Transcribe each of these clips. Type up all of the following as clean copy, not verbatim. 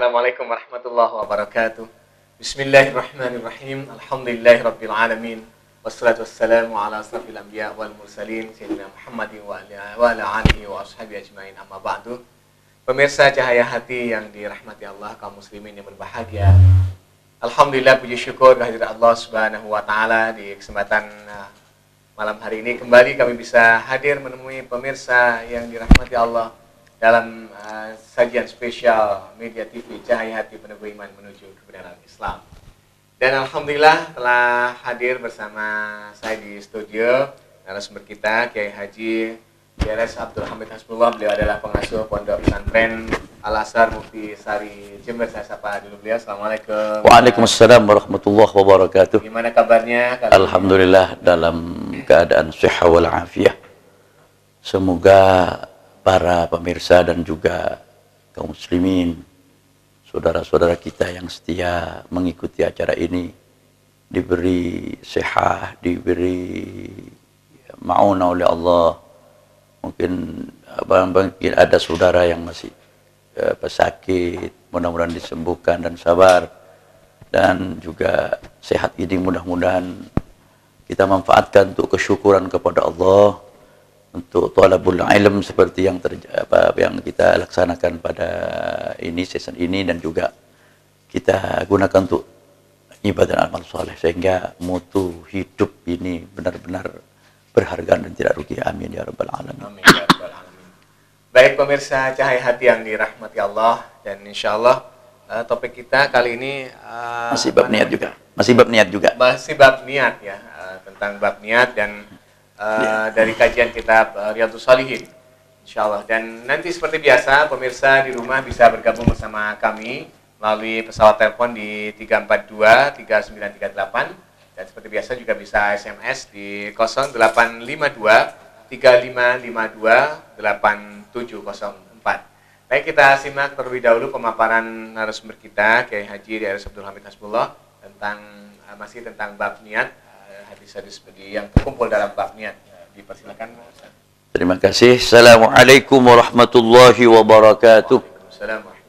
Assalamualaikum warahmatullahi wabarakatuh. Bismillahirrahmanirrahim. Alhamdulillahirabbil alamin. Wassalatu wassalamu ala asrafil anbiya wal mursalin sayyidina Muhammadin wa ala alihi wa ashabihi ajmain. Amma ba'du. Pemirsa Cahaya Hati yang dirahmati Allah, kaum muslimin yang berbahagia. Alhamdulillah, puji syukur kehadirat Allah Subhanahu wa taala di kesempatan malam hari ini kembali kami bisa hadir menemui pemirsa yang dirahmati Allah dalam sajian spesial Media TV Cahaya Hati Peneguh Iman Menuju Kebenaran Islam. Dan alhamdulillah telah hadir bersama saya di studio narasumber kita Kiai Haji Drs. Abdul Hamid Hasbullah. Beliau adalah pengasuh Pondok Pesantren Al-Azhar Mufti Sari Jember. Saya sapa dulu beliau. Assalamualaikum. Waalaikumsalam warahmatullahi wabarakatuh. Gimana kabarnya? Alhamdulillah dalam keadaan sehat wal afiah. Semoga para pemirsa dan juga kaum muslimin, saudara-saudara kita yang setia mengikuti acara ini diberi sehat, diberi ma'unah oleh Allah. Mungkin ada saudara yang masih pesakit, mudah-mudahan disembuhkan dan sabar, dan juga sehat ini mudah-mudahan kita manfaatkan untuk kesyukuran kepada Allah, untuk thalabul ilm seperti yang kita laksanakan pada season ini, dan juga kita gunakan untuk ibadah dan amal soleh sehingga mutu hidup ini benar-benar berharga dan tidak rugi. Amin ya rabbal alamin. Amin ya rabbal alamin. Baik pemirsa Cahaya Hati yang dirahmati Allah, dan insyaallah topik kita kali ini masih bab niat juga. Masih bab niat ya, tentang bab niat dan dari kajian kitab Riyadhus Shalihin insyaallah. Dan nanti seperti biasa pemirsa di rumah bisa bergabung bersama kami melalui pesawat telepon di 342 3938, dan seperti biasa juga bisa SMS di 0852 3552 8704. Baik, kita simak terlebih dahulu pemaparan narasumber kita Kiai Haji Drs. Abdul Hamid Hasbullah masih tentang bab niat, hadis-hadis yang terkumpul dalam bab niat. Dipersilakan. Terima kasih. Assalamualaikum warahmatullahi wabarakatuh.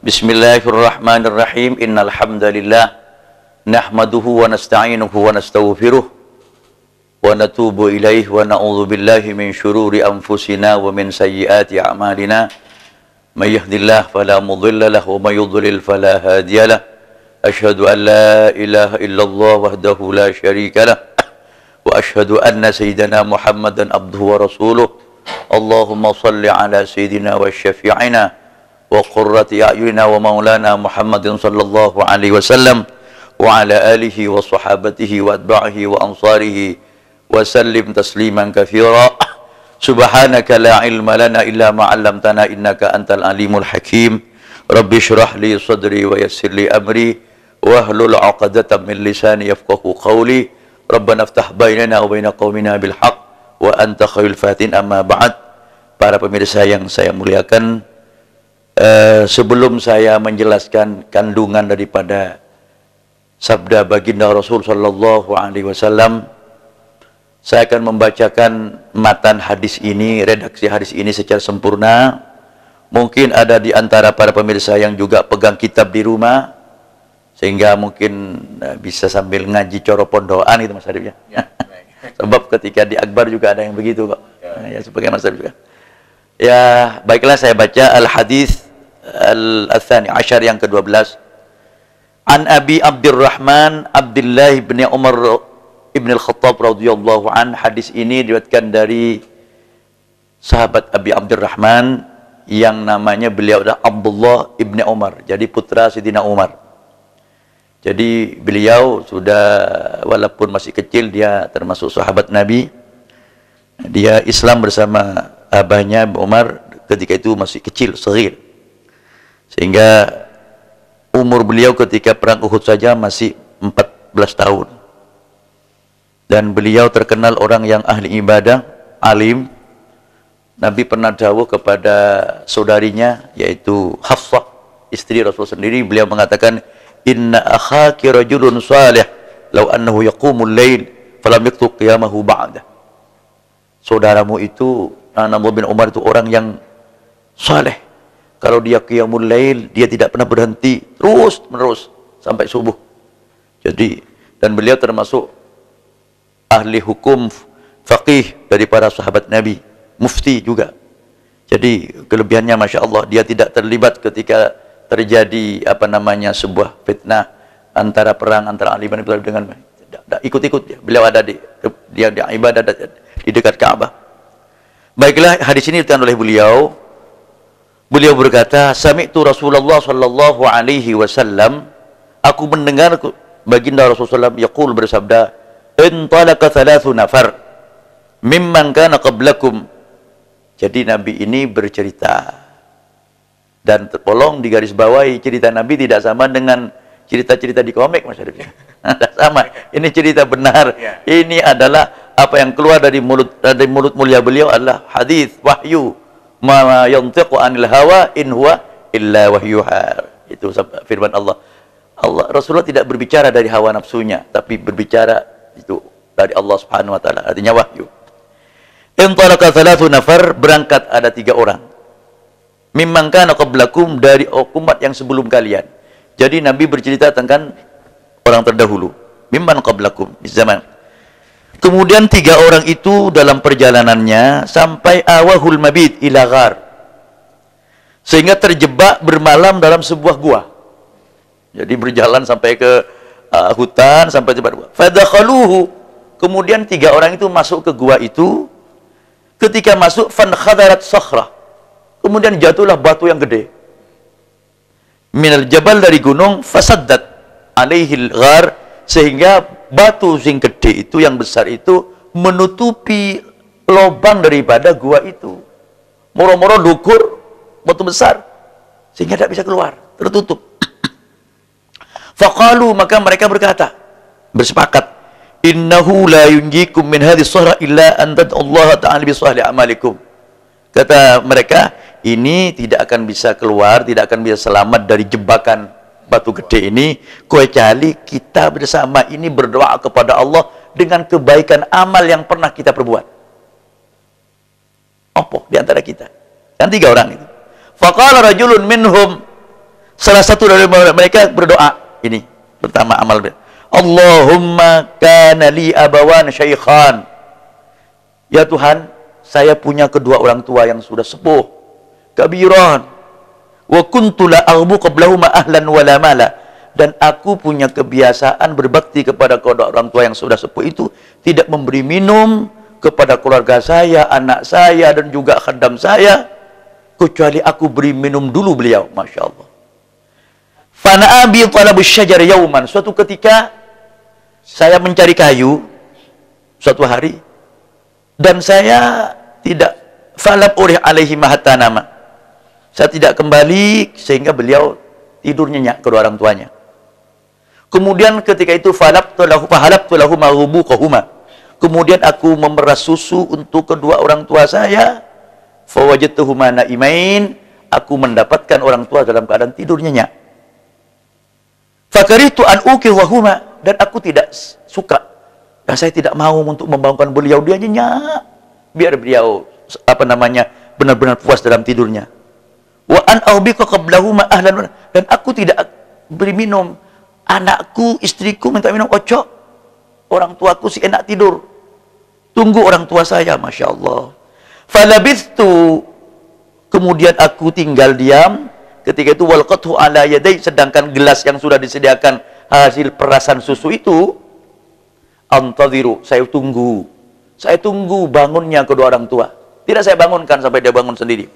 Bismillahirrahmanirrahim. Innal hamdalillah nahmaduhu wa nasta'inuhu wa nastaghfiruh wa natubu ilaihi wa na'udzu billahi min syururi anfusina wa min sayyiati a'malina. May yahdihillahu fala mudilla lahu wa may yudlil fala hadiyalah. Asyhadu an la ilaha illallah wahdahu la syarika lah wa asyhadu anna sayyidina Muhammadan abduhu wa rasuluh. Allahumma salli ala sayyidina wa syafi'ina wa qurrati a'yunina wa maulana Muhammadin sallallahu alaihi wasallam wa ala alihi wa sahabatihi wa atba'ihi wa ansarihi wa sallim tasliman katsira. Subhanaka la ilma lana illa ma 'allamtana innaka antal alimul hakim. Rabbi shrah li sadri wa yassir li amri wa hlul 'uqdatam min lisani yafqahu qawli. Rabbana iftah bainana wa baina qaumina bil haqq wa anta khairul fatin. Amma ba'd. Para pemirsa yang saya muliakan, sebelum saya menjelaskan kandungan daripada sabda baginda Rasul sallallahu alaihi wasallam, saya akan membacakan matan hadis ini, redaksi hadis ini secara sempurna. Mungkin ada di antara para pemirsa yang juga pegang kitab di rumah, sehingga mungkin bisa sambil ngaji coro pondoan itu Mas Arif ya. Sebab ketika di Akbar juga ada yang begitu Pak. Ya, sebagai Mas Arif juga. Ya, baiklah saya baca al-hadis al-tsani asyar yang ke-12. An Abi Abdurrahman Abdullah bin Umar Ibn al-Khattab radhiyallahu an. Hadis ini diriwayatkan dari sahabat Abi Abdurrahman yang namanya beliau adalah Abdullah Ibn Umar, jadi putra Sidina Umar. Jadi beliau sudah, walaupun masih kecil, dia termasuk sahabat Nabi. Dia Islam bersama abahnya Umar ketika itu masih kecil, saghir. Sehingga umur beliau ketika perang Uhud saja masih 14 tahun. Dan beliau terkenal orang yang ahli ibadah, alim. Nabi pernah dawuh kepada saudarinya, yaitu Hafsah, istri Rasul sendiri. Beliau mengatakan, inna akhaki rajulun salih law annahu yaqumul lail falam yaktub qiyamahu ba'da. Saudaramu itu, Abdullah bin Umar itu orang yang saleh. Kalau dia qiyamul lail, dia tidak pernah berhenti, terus menerus sampai subuh. Jadi, dan beliau termasuk ahli hukum faqih dari para sahabat Nabi, mufti juga. Jadi kelebihannya Masya Allah, dia tidak terlibat ketika terjadi sebuah fitnah antara perang antara Ali bin Abi Thalib dengan ikut-ikut dia. Beliau ada dia ibadah di dekat Ka'bah. Baiklah, hadis ini dikatakan oleh beliau. Beliau berkata, sami'tu Rasulullah sallallahu alaihi wasallam, aku mendengar baginda Rasulullah yaqul bersabda, intalaqa thalathu nafar mimman kana qablakum. Jadi Nabi ini bercerita, dan tolong digarisbawahi, cerita Nabi tidak sama dengan cerita-cerita di komik, Mas Arif. Tidak sama. Ini cerita benar. Ini adalah apa yang keluar dari mulut mulia beliau adalah hadis wahyu. Ma yantiqu anil hawa in huwa illa wahyuha. Itu firman Allah. Rasulullah tidak berbicara dari hawa nafsunya, tapi berbicara itu dari Allah Subhanahu wa taala, artinya wahyu. Intalaqa thalathu nafar, berangkat ada 3 orang. Mimman kana qablakum, dari umat yang sebelum kalian. Jadi Nabi bercerita tentang orang terdahulu. Mimman qablakum, di zaman. Kemudian 3 orang itu dalam perjalanannya sampai awahul mabit ila ghar, sehingga terjebak bermalam dalam sebuah gua. Jadi berjalan sampai ke hutan, sampai tempat gua. Fadakhaluhu, kemudian 3 orang itu masuk ke gua itu. Ketika masuk, fankhadarat sakhrah, kemudian jatuhlah batu yang gede minal jabal, dari gunung, fasaddat alaihil ghar, sehingga batu sing gede itu, yang besar itu, menutupi lubang daripada gua itu. Moro-moro dukur batu besar sehingga tidak bisa keluar, tertutup. Faqalu, maka mereka berkata, bersepakat, innahu la yunjikum min hadhihi sahra illa an tad'allaha ta'ala bi sahli amalikum. Kata mereka, ini tidak akan bisa keluar, tidak akan bisa selamat dari jebakan batu gede ini, kecuali kita bersama ini berdoa kepada Allah dengan kebaikan amal yang pernah kita perbuat. Apa di antara kita? Kan 3 orang itu. Faqala rajulun minhum, salah satu dari mereka berdoa ini, pertama amal, Allahumma kana li abawan syaikhan. Ya Tuhan, saya punya kedua orang tua yang sudah sepuh, kabiran. Wa kuntu la aghbu qablahuma ahlan wala mala, dan aku punya kebiasaan berbakti kepada kedua orang tua yang sudah sepuh itu, tidak memberi minum kepada keluarga saya, anak saya, dan juga khaddam saya, kecuali aku beri minum dulu beliau. Masya Allah. Fana abi talabus syajar yauman, suatu ketika saya mencari kayu suatu hari, dan saya tidak falab urih alaihi mahatta nama, saya tidak kembali sehingga beliau tidur nyenyak kedua orang tuanya. Kemudian ketika itu fahalabtu lahu maghbuqahuma, kemudian aku memeras susu untuk kedua orang tua saya. Fawajadtuhuma naimain, aku mendapatkan orang tua dalam keadaan tidur nyenyak. Fakaritu an uqihuma, dan aku tidak suka, dan saya tidak mau untuk membangunkan beliau, dia nyenyak, biar beliau benar-benar puas dalam tidurnya. Wa an aubiqa qablahuma ahlan, dan aku tidak beri minum. Anakku, istriku minta minum, ocok. Orang tuaku si enak tidur. Tunggu orang tua saya, Masya Allah. Falabithtu, kemudian aku tinggal diam. Ketika itu walqathu ala yadai, sedangkan gelas yang sudah disediakan hasil perasan susu itu, antadhiru, saya tunggu bangunnya kedua orang tua. Tidak saya bangunkan sampai dia bangun sendiri.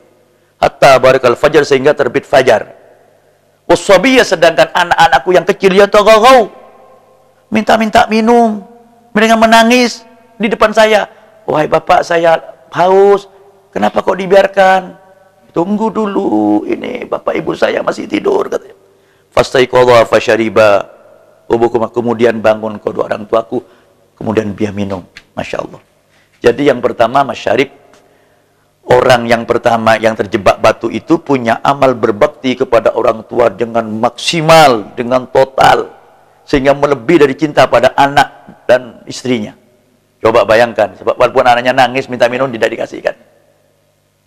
Hatta barakal fajar, sehingga terbit fajar. Wasabiyya, sedangkan anak-anakku yang kecil ya tagagau, minta-minta minum, mereka menangis di depan saya. Wahai bapak, saya haus, kenapa kok dibiarkan? Tunggu dulu, ini bapak ibu saya masih tidur, katanya. Fastaiqadha fasyariba, kemudian bangun kedua orang tuaku, kemudian dia minum. Masya Allah. Jadi yang pertama, Mas Syarif, orang yang pertama yang terjebak batu itu punya amal berbakti kepada orang tua dengan maksimal, dengan total, sehingga melebihi dari cinta pada anak dan istrinya. Coba bayangkan, sebab walaupun anaknya nangis minta minum tidak dikasihkan.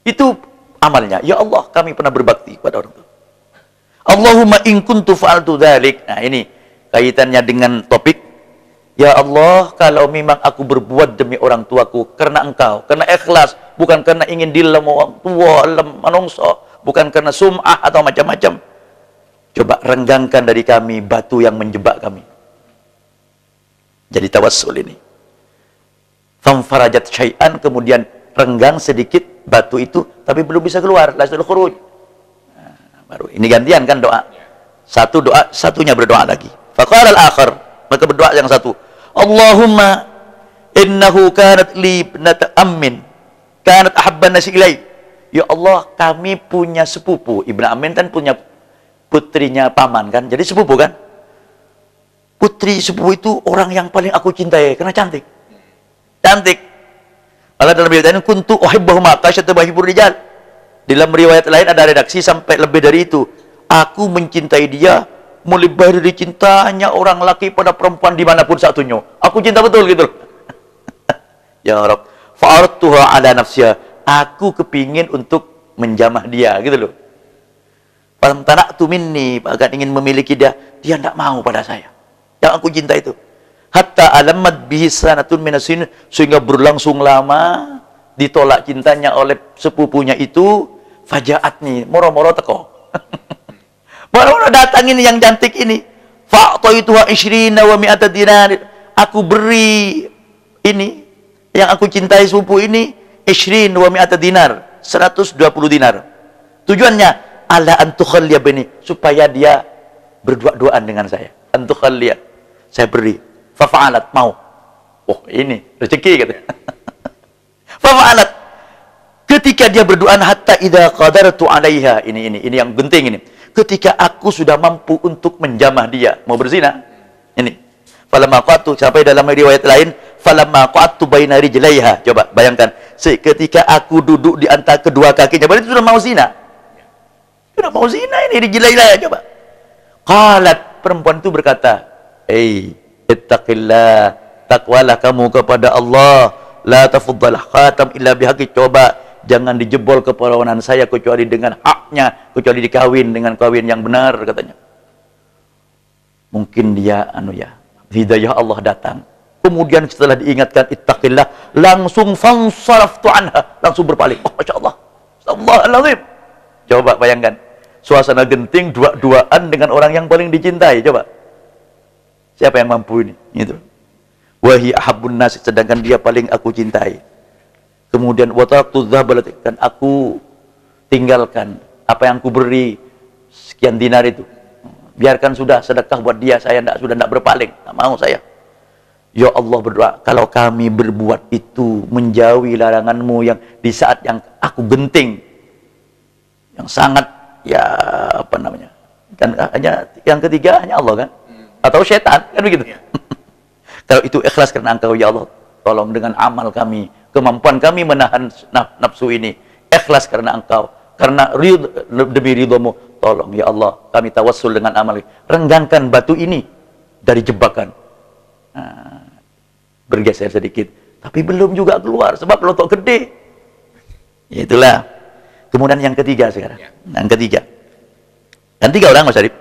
Itu amalnya. Ya Allah, kami pernah berbakti kepada orang tua. Allahumma in kuntu fa'altu dzalik. Nah, ini kaitannya dengan topik. Ya Allah, kalau memang aku berbuat demi orang tuaku karena Engkau, karena ikhlas, bukan karena ingin dilem orang tua, lem manungso, bukan karena sum'ah atau macam-macam. Coba renggangkan dari kami batu yang menjebak kami. Jadi tawassul ini. Famfarajat syai'an, kemudian renggang sedikit batu itu, tapi belum bisa keluar. Lasul khuruj. Nah, baru ini gantian kan doa. Satu doa, satunya berdoa lagi. Faqala al-akhar, maka berdoa yang satu. Allahumma innahu kanat li ibnata ammin kanat ahabban nasi ilai. Ya Allah, kami punya sepupu. Ibnu Amin kan punya putrinya paman kan, jadi sepupu kan. Putri sepupu itu orang yang paling aku cintai karena cantik. Cantik. Allah dalam riwayat ini kuntu uhibbuhu ma qasyatu bahibur rijal. Dalam riwayat lain ada redaksi sampai lebih dari itu. Aku mencintai dia melebihi dari cintanya orang laki pada perempuan dimanapun satunya. Aku cinta betul gitu. Ya Rabb, fa'artuha ala nafsiha. Aku kepingin untuk menjamah dia gitu loh. Fantana'tu minni, bahkan ingin memiliki dia, dia tidak mau pada saya. Yang aku cinta itu. Hatta alamat bihi sanatun minasin, sehingga berlangsung lama ditolak cintanya oleh sepupunya itu. Fajaatni, moro-moro teko. Moro-moro datang ini yang cantik ini. Fa'taituha 20 wa 100 dinar. Aku beri ini yang aku cintai sepupu ini 20 wa 100 dinar, 120 dinar. Tujuannya ala antukhalliya bini, supaya dia berdua-duaan dengan saya. Antukhalliya, saya beri. Fafa'alat, mau. Oh, ini rezeki gitu. Fafa'alat. Ketika dia berduaan hatta idza qadartu 'alaiha, ini yang penting ini. Ketika aku sudah mampu untuk menjamah dia, mau berzina. Ini. Falamma qatu, sampai dalam riwayat lain, falamma qatu baina rijlaiha. Coba bayangkan, ketika aku duduk di antara kedua kakinya, berarti sudah mau zina. Sudah mau zina ini rijlaiha, coba. Qalat, perempuan itu berkata, ittaqillah, takwalah kamu kepada Allah, la tafuddalah khatam illa bihaqi. Coba jangan dijebol keperawanan saya kecuali dengan haknya, kecuali dikawin dengan kawin yang benar, katanya. Mungkin dia hidayah Allah datang. Kemudian setelah diingatkan ittaqillah, langsung fansaraftu anha, langsung berpaling. Oh, Masya Allah. Astagfirullahaladzim. Coba bayangkan, suasana genting dua-duaan dengan orang yang paling dicintai. Coba. Siapa yang mampu ini? Itu. Wahi ahabbun nas, sedangkan dia paling aku cintai. Kemudian watartu dzahab, dan aku tinggalkan apa yang aku beri sekian dinar itu. Biarkan sudah sedekah buat dia, saya sudah tidak berpaling. Tak mau saya. Ya Allah, berdoa, kalau kami berbuat itu menjauhi laranganmu yang di saat yang aku genting, yang sangat kan hanya yang ketiga hanya Allah kan, atau setan kan begitu. Kalau itu ikhlas karena Engkau ya Allah, tolong dengan amal kami, kemampuan kami menahan nafsu ini, ikhlas karena Engkau, karena demi ridhomu, tolong ya Allah, kami tawassul dengan amal, renggangkan batu ini dari jebakan. Bergeser sedikit, tapi belum juga keluar sebab lotok gede. Itulah. Kemudian yang ketiga sekarang. Yang ketiga. Dan 3 orang Mas Arif.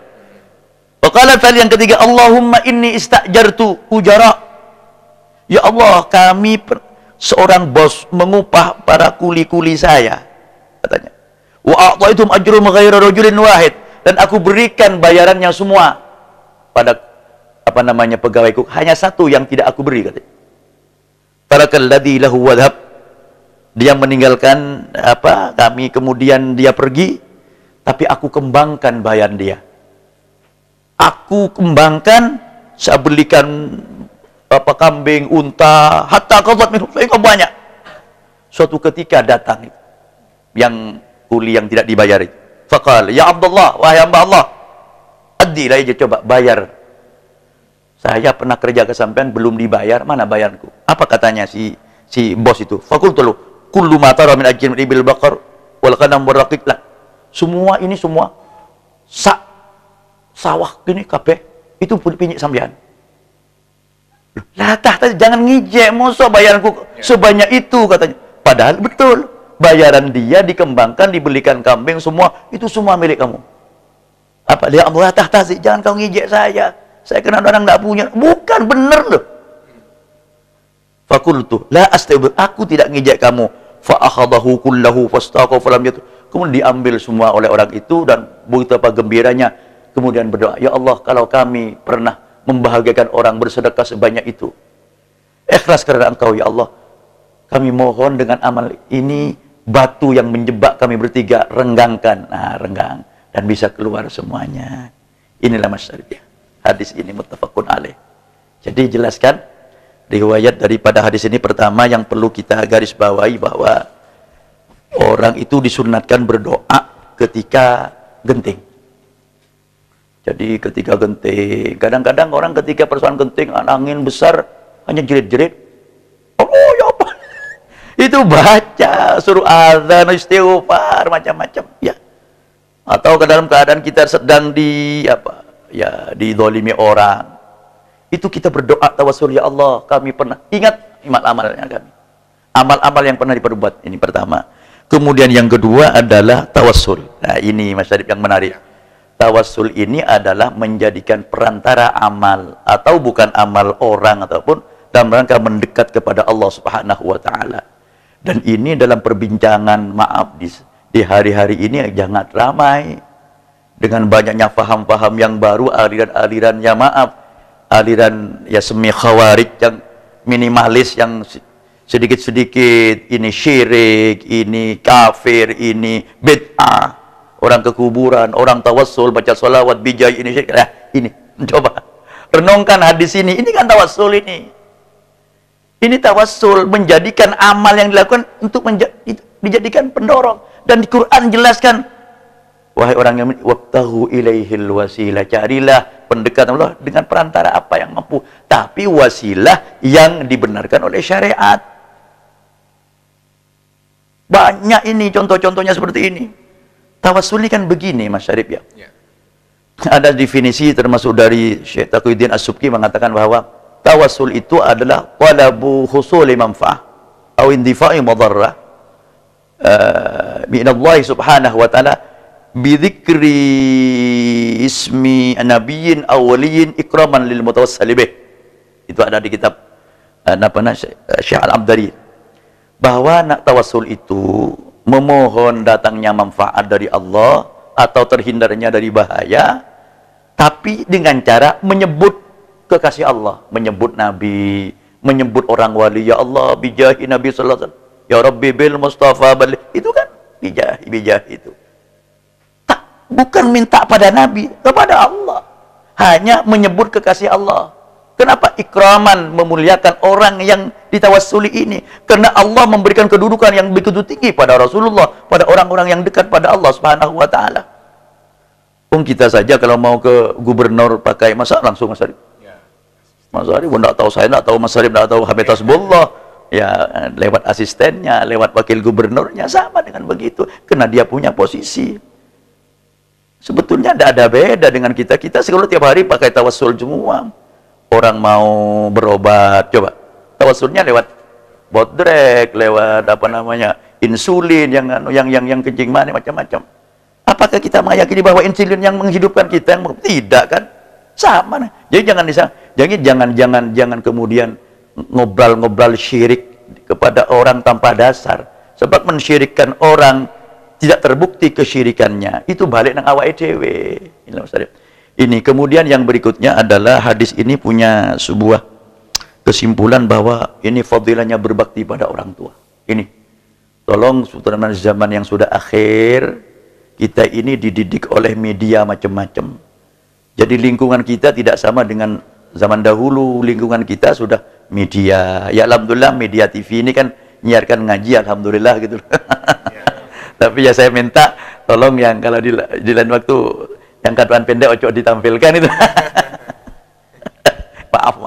Waqala fal yang ketiga, Allahumma inni istajartu ujara. Ya Allah, kami seorang bos mengupah para kuli-kuli saya, katanya. Wa a'taitum ajrum ghaira rajulin wahid, dan aku berikan bayarannya semua pada pegawaiku, hanya satu yang tidak aku beri, katanya. Farakalladzi lahu wadhab, dia meninggalkan kami, kemudian dia pergi, tapi aku kembangkan bayar dia. Aku kembangkan, saya belikan kambing, unta, hatta qadat minhu, sehingga banyak. Suatu ketika datang yang kuli yang tidak dibayar itu. Faqala, ya Abdullah, wahai hamba Allah, addi lah, coba bayar. Saya pernah kerja ke sampean belum dibayar, mana bayarku? Apa katanya si bos itu? Fakultu lu, kullu ma tara min ajrin ibil baqar wal qanam warraqiq la. Semua ini semua sawah gini kabeh itu pun pinjek sampean. Lah jangan ngijek, mosok bayarku sebanyak itu, katanya. Padahal betul. bayaran dia dikembangkan, dibelikan kambing semua, itu semua milik kamu. Apa dia Allah tahtazi, jangan kau ngijek saya kena orang enggak punya. Bukan, bener loh. Fakultu la astaibu, aku tidak ngijek kamu. Fa akhadahu kullahu fastaqa falam yatu. Kemudian diambil semua oleh orang itu dan betapa gembiranya. Kemudian berdoa, ya Allah, kalau kami pernah membahagiakan orang bersedekah sebanyak itu, ikhlas karena Engkau ya Allah. Kami mohon dengan amal ini batu yang menjebak kami bertiga renggangkan. Nah, renggang dan bisa keluar semuanya. Inilah masyarakat. Hadis ini muttafaqun alaih. Jadi jelaskan riwayat daripada hadis ini, pertama yang perlu kita garis bawahi bahwa orang itu disunatkan berdoa ketika genting. Jadi ketika genting, kadang-kadang orang ketika persoalan genting, angin besar, hanya jerit-jerit, oh ya apa? Itu baca, suruh azan, istighfar, macam-macam. Ya. Atau ke dalam keadaan kita sedang dizalimi orang, itu kita berdoa tawassul, ya Allah, kami pernah ingat amal-amalnya kami, amal-amal yang pernah diperbuat. Ini pertama. Kemudian yang kedua adalah tawassul. Nah, ini Mas Syarif yang menarik. Tawassul ini adalah menjadikan perantara amal atau bukan amal orang ataupun dalam rangka mendekat kepada Allah Subhanahu wa taala. Dan ini dalam perbincangan, maaf, di hari-hari ini jangan ramai dengan banyaknya paham-paham yang baru, aliran-aliran, ya maaf, aliran ya semi khawarij yang minimalis, yang sedikit-sedikit ini syirik, ini kafir, ini bid'ah, orang ke kuburan, orang tawassul, baca sholawat, bijai, ini syirik. Nah, ini coba renungkan hadis ini kan tawassul ini. Ini tawassul, menjadikan amal yang dilakukan untuk dijadikan pendorong. Dan di Quran jelaskan, wahai orang yang wabtaghu ilaihil wasilah, carilah pendekatan Allah dengan perantara apa yang mampu, tapi wasilah yang dibenarkan oleh syariat. Banyak ini contoh-contohnya seperti ini. Tawassul ini kan begini Mas Syarif ya. Ada definisi termasuk dari Syekh Taqiyuddin As-Subki mengatakan bahwa tawassul itu adalah talabu husuli manfa'ah atau indifa'i madarrah minallahi subhanahu wa ta'ala bidzikri ismi nabiyyin awwaliyin ikraman lil mutawassili bih. Itu ada di kitab Syekh Al-Abdari, bahwa tawassul itu memohon datangnya manfaat dari Allah atau terhindarnya dari bahaya, tapi dengan cara menyebut kekasih Allah, menyebut Nabi, menyebut orang wali, ya Allah bijahi Nabi sallallahu alaihi wasallam, ya Rabbi bil Mustafa balik. Itu kan bijahi itu. Tak, bukan minta pada Nabi, kepada Allah. Hanya menyebut kekasih Allah. Kenapa? Ikraman, memuliakan orang yang ditawassuli ini. Karena Allah memberikan kedudukan yang begitu tinggi pada Rasulullah, pada orang-orang yang dekat pada Allah Subhanahu wa taala. Kita saja kalau mau ke gubernur pakai masa langsung Mas Arif. Mas Arif tidak tahu, saya tidak tahu, Mas Arif tidak tahu Habib Hasbullah, ya lewat asistennya, lewat wakil gubernurnya, sama dengan begitu, karena dia punya posisi. Sebetulnya tidak ada beda dengan kita sekarang tiap hari pakai tawassul semua. Orang mau berobat, coba tawassulnya lewat bodrek, lewat insulin, yang kencing manis, macam-macam. Apakah kita meyakini bahwa insulin yang menghidupkan kita? Tidak kan? Sama. Jadi jangan kemudian ngobrol syirik kepada orang tanpa dasar. Sebab mensyirikkan orang tidak terbukti kesyirikannya, itu balik nang awake dhewe. Ini kemudian yang berikutnya adalah hadis ini punya sebuah kesimpulan bahwa ini fadilahnya berbakti pada orang tua. Ini tolong terutama zaman yang sudah akhir, kita ini dididik oleh media macam-macam. Jadi lingkungan kita tidak sama dengan zaman dahulu. Lingkungan kita sudah media. Ya alhamdulillah media TV ini kan nyiarkan ngaji, alhamdulillah gitu. Tapi ya saya minta tolong yang kalau di lain waktu yang katuan pendek ojo ditampilkan itu.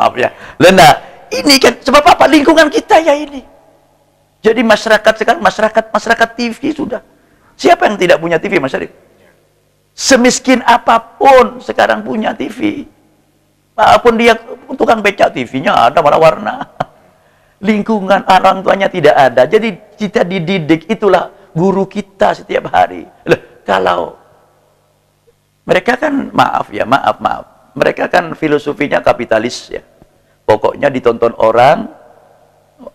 maaf ya. Lena, ini kan sebab apa? Lingkungan kita ya ini. Jadi masyarakat sekarang masyarakat TV sudah. Siapa yang tidak punya TV, Mas Syarif? Semiskin apapun sekarang punya TV. Apapun dia tukang becak TV-nya ada warna-warna. Lingkungan orang tuanya tidak ada. Jadi kita dididik, itulah guru kita setiap hari. Loh, kalau mereka kan, maaf, mereka kan filosofinya kapitalis ya. Pokoknya ditonton orang,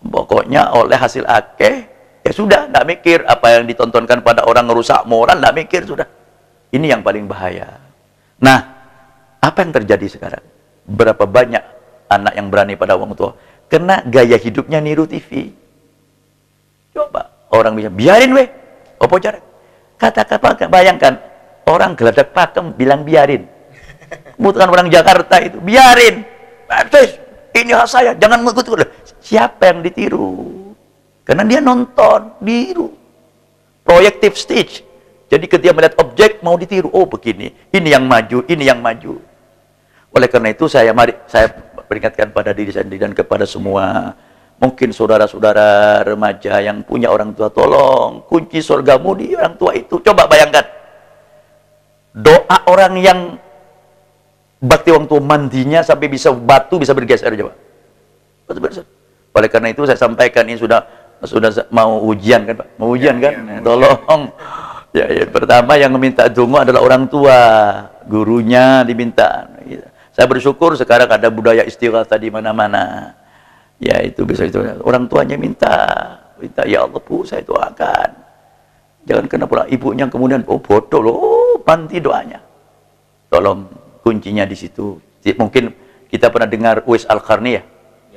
pokoknya oleh hasil akeh, ya sudah, tidak mikir apa yang ditontonkan pada orang ngerusak moral, tidak mikir sudah. Ini yang paling bahaya. Nah, apa yang terjadi sekarang? Berapa banyak anak yang berani pada orang tua? Karena gaya hidupnya niru TV. Coba orang bisa biarin weh, apa cara? Kata-kata bayangkan orang Geladak Pakem bilang biarin. Bukan orang Jakarta itu biarin. Ini hak saya, jangan mengikuti. Siapa yang ditiru? Karena dia nonton, niru. Proyektif stage. Jadi ketika melihat objek mau ditiru, oh begini, ini yang maju, ini yang maju. Oleh karena itu saya peringatkan pada diri saya sendiri dan kepada semua mungkin saudara-saudara remaja yang punya orang tua, tolong kunci surgamu di orang tua itu. Coba bayangkan doa orang yang bakti orang tua, mandinya sampai bisa batu bisa bergeser, coba. Oleh karena itu saya sampaikan, ini sudah mau ujian kan Pak? Mau ujian kan? Tolong. Ya, pertama yang meminta donga adalah orang tua, gurunya diminta. Saya bersyukur sekarang ada budaya istighatsah di mana-mana. Ya itu bisa itu. Orang tuanya minta, ya Allah Bu, saya doakan. Jangan kena pula ibunya kemudian, oh bodoh loh, panti doanya. Tolong kuncinya di situ. Mungkin kita pernah dengar Uwais Al-Qarni ya.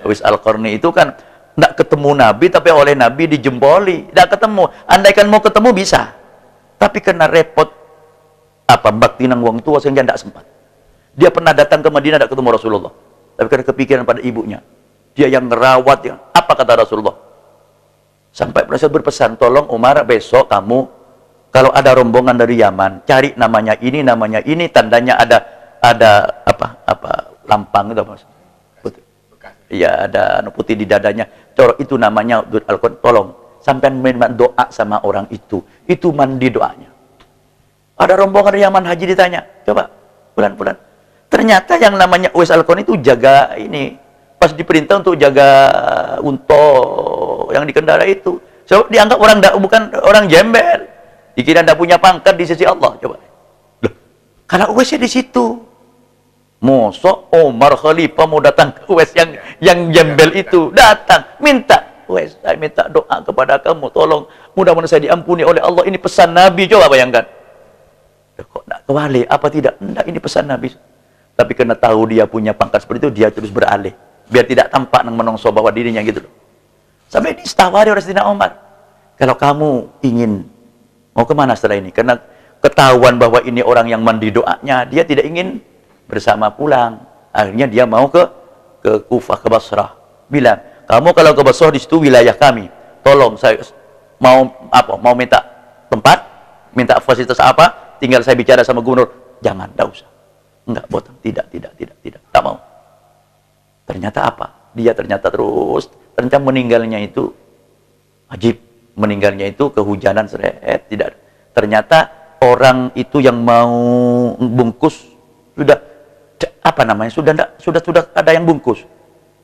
Uwais Al-Qarni itu kan tidak ketemu Nabi, tapi oleh Nabi dijempoli. Tidak ketemu. Andaikan mau ketemu bisa. Tapi kena repot bakti nang wong tua sehingga tidak sempat. Dia pernah datang ke Madinah tidak ketemu Rasulullah. Tapi karena kepikiran pada ibunya. Dia yang ngerawat. Apa kata Rasulullah? Sampai Rasul berpesan, tolong Umar besok kamu kalau ada rombongan dari Yaman, cari namanya ini, tandanya ada lampang itu apa? Iya, ada putih di dadanya. Itu namanya Al-Quran. Tolong sampai doa sama orang itu mandi doanya. Ada rombongan dari Yaman haji ditanya, coba bulan-bulan. Ternyata yang namanya Uwais Al-Qarni itu jaga ini, pas diperintah untuk jaga unta yang dikendara itu. So, dianggap bukan orang jembel, dikira tidak punya pangkat di sisi Allah. Coba, loh, karena Uwaisnya di situ. Mosok Omar Khalifah mau datang ke Uwais yang jembel itu, datang minta, Uwais, saya minta doa kepada kamu, tolong mudah-mudahan saya diampuni oleh Allah. Ini pesan Nabi. Coba bayangkan. Kok tidak kewali? Apa tidak? Tidak, ini pesan Nabi. Tapi karena tahu dia punya pangkat seperti itu, dia terus beralih. Biar tidak tampak nang menongso bahwa dirinya gitu loh. Sampai ditawari oleh Sayyidina Umar. Kalau kamu ingin, mau kemana setelah ini? Karena ketahuan bahwa ini orang yang mandi doanya, dia tidak ingin bersama pulang. Akhirnya dia mau ke Kufah, ke Basrah. Bilang, kamu kalau ke Basrah di situ wilayah kami. Tolong saya mau minta tempat, minta fasilitas apa, tinggal saya bicara sama gubernur. Jangan, tidak usah. Enggak, boten. Tidak mau. Ternyata apa? Dia ternyata meninggalnya itu ajib. Meninggalnya itu kehujanan seret, tidak. Ternyata orang itu yang mau bungkus sudah ada yang bungkus.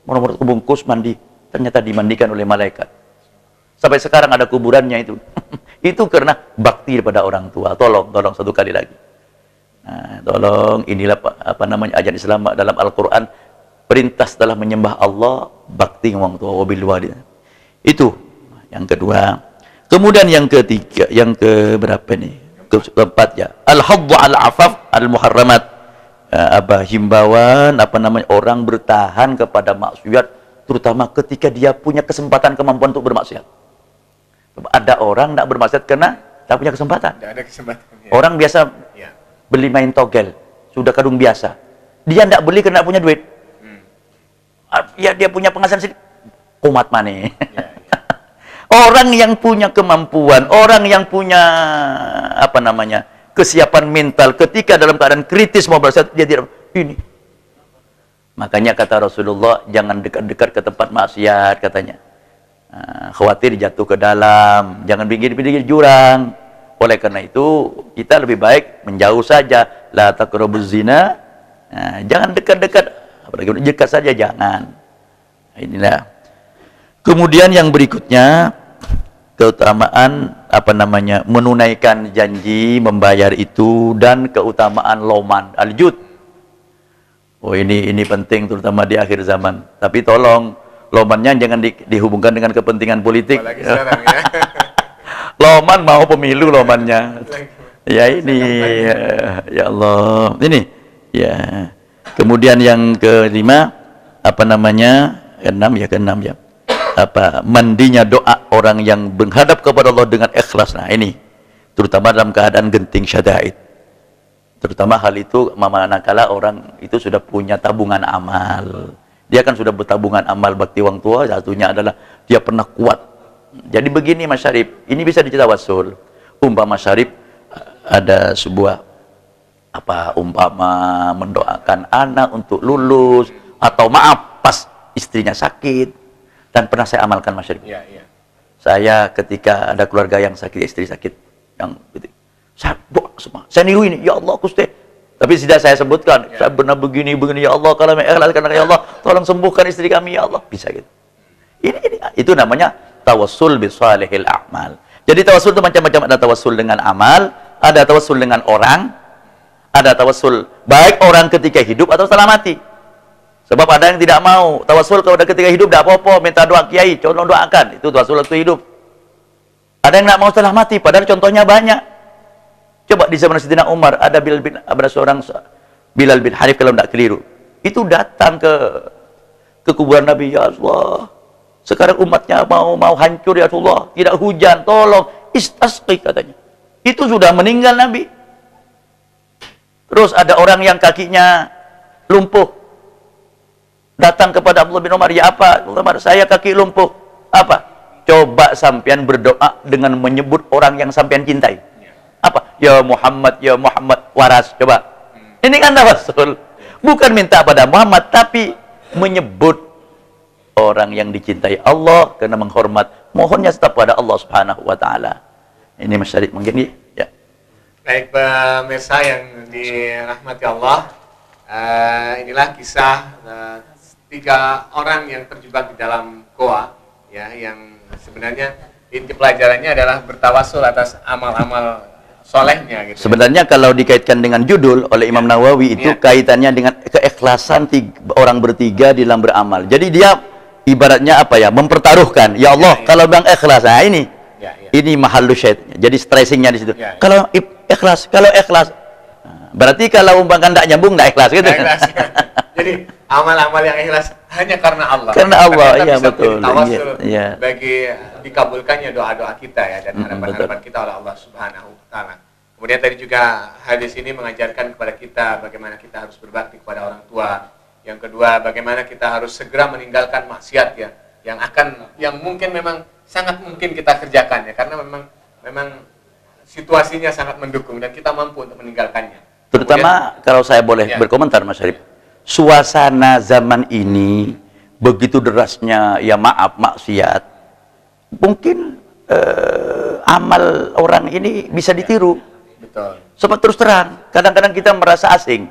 Nomor bungkus mandi, ternyata dimandikan oleh malaikat. Sampai sekarang ada kuburannya itu. Itu karena bakti pada orang tua. Tolong satu kali lagi. Nah, tolong, inilah ajaran Islam dalam Al-Quran, perintah setelah menyembah Allah, bakti orang tua, wabil walidain. Itu yang kedua. Kemudian yang ketiga, yang keberapa nih? Keempat ya. Al-haddu al-afaf al-muharramat. Himbauan orang bertahan kepada maksiat, terutama ketika dia punya kesempatan, kemampuan untuk bermaksiat. Ada orang tidak bermaksiat karena tak punya kesempatan. Tidak ada kesempatan. Ya. Orang biasa beli main togel, sudah kadung biasa. Dia tidak beli karena punya duit. Ya dia punya penghasilan sedikit. Kumat mana? Orang yang punya kemampuan, orang yang punya kesiapan mental ketika dalam keadaan kritis mau bermaksiat, dia tidak ini. Makanya kata Rasulullah, jangan dekat-dekat ke tempat maksiat katanya. Khawatir jatuh ke dalam, jangan pinggir-pinggir jurang. Oleh karena itu, kita lebih baik menjauh saja. La taqrabuz zina. Jangan dekat-dekat, apalagi dekat saja jangan. Inilah. Kemudian yang berikutnya, keutamaan apa namanya menunaikan janji, membayar itu, dan keutamaan loman al-jud. Oh ini penting terutama di akhir zaman. Tapi tolong lomannya jangan dihubungkan dengan kepentingan politik. Apalagi sekarang ya. Loman mau pemilu lomannya. Ya ini ya Allah. Ini ya. Kemudian yang kelima apa namanya? Keenam ya. Apa mandinya doa orang yang menghadap kepada Allah dengan ikhlas. Nah ini terutama dalam keadaan genting syada'id. Terutama hal itu manakala orang itu sudah punya tabungan amal. Dia kan sudah bertabungan amal bakti orang tua. Satunya adalah dia pernah kuat. Jadi begini Mas Syarif, ini bisa ditawassul. Umpama Syarif ada sebuah umpama mendoakan anak untuk lulus atau maaf pas istrinya sakit, dan pernah saya amalkan Mas Syarif. Iya, iya. Saya ketika ada keluarga yang sakit, istri sakit, yang gitu, saya doa semua, saya niru ini, ya Allah Gusti. Tapi tidak saya sebutkan, saya benar begini, ya Allah, kalau ikhlas karena ya Allah, tolong sembuhkan istri kami, ya Allah, bisa gitu. Ini itu namanya tawassul bi salihil a'mal. Jadi tawassul itu macam-macam, ada tawassul dengan amal, ada tawassul dengan orang, ada tawassul baik orang ketika hidup atau setelah mati. Sebab ada yang tidak mau tawassul kalau udah ketika hidup, tidak apa-apa, minta doa kiai, tolong doakan, itu tawassul waktu hidup. Ada yang tidak mau setelah mati, padahal contohnya banyak. Coba di zaman Sayyidina Umar ada seorang Bilal bin Harith kalau tidak keliru, itu datang ke kuburan Nabi, ya Allah, sekarang umatnya mau hancur ya Rasulullah, tidak hujan, tolong istasqi katanya. Itu sudah meninggal Nabi. Terus ada orang yang kakinya lumpuh, datang kepada Abdullah bin Umar, ya apa? Umar, saya kaki lumpuh. Apa? Coba sampean berdoa dengan menyebut orang yang sampean cintai. Apa? Ya Muhammad waras. Coba. Ini kan tawassul. Bukan minta pada Muhammad, tapi menyebut orang yang dicintai Allah karena menghormat, mohonnya tetap pada Allah Subhanahu wa taala. Ini Mas Syarif mungkin ya. Baik pemirsa yang dirahmati Allah, inilah kisah tiga orang yang terjebak di dalam goa, ya, yang sebenarnya inti pelajarannya adalah bertawassul atas amal-amal solehnya gitu. Sebenarnya kalau dikaitkan dengan judul oleh Imam Nawawi itu kaitannya dengan keikhlasan orang bertiga di dalam beramal. Jadi dia ibaratnya apa ya, mempertaruhkan, ya Allah, kalau bang ikhlas, nah ini mahallu syaitannya. Jadi stressingnya di situ. Kalau ikhlas, nah, berarti kalau umpamanya tidak nyambung, tidak ikhlas gitu. Ikhlas, ya. Jadi amal-amal yang ikhlas hanya karena Allah. Karena Allah, iya betul. Iya. Bagi dikabulkannya doa-doa kita ya, dan harapan-harapan kita oleh Allah Subhanahu wa taala. Kemudian tadi juga hadis ini mengajarkan kepada kita bagaimana kita harus berbakti kepada orang tua. Yang kedua, bagaimana kita harus segera meninggalkan maksiat ya, yang mungkin memang sangat mungkin kita kerjakan ya, karena memang situasinya sangat mendukung dan kita mampu untuk meninggalkannya. Terutama kalau saya boleh berkomentar Mas Syarif, suasana zaman ini begitu derasnya ya maksiat, mungkin amal orang ini bisa ditiru. Betul. Sebab terus terang, kadang-kadang kita merasa asing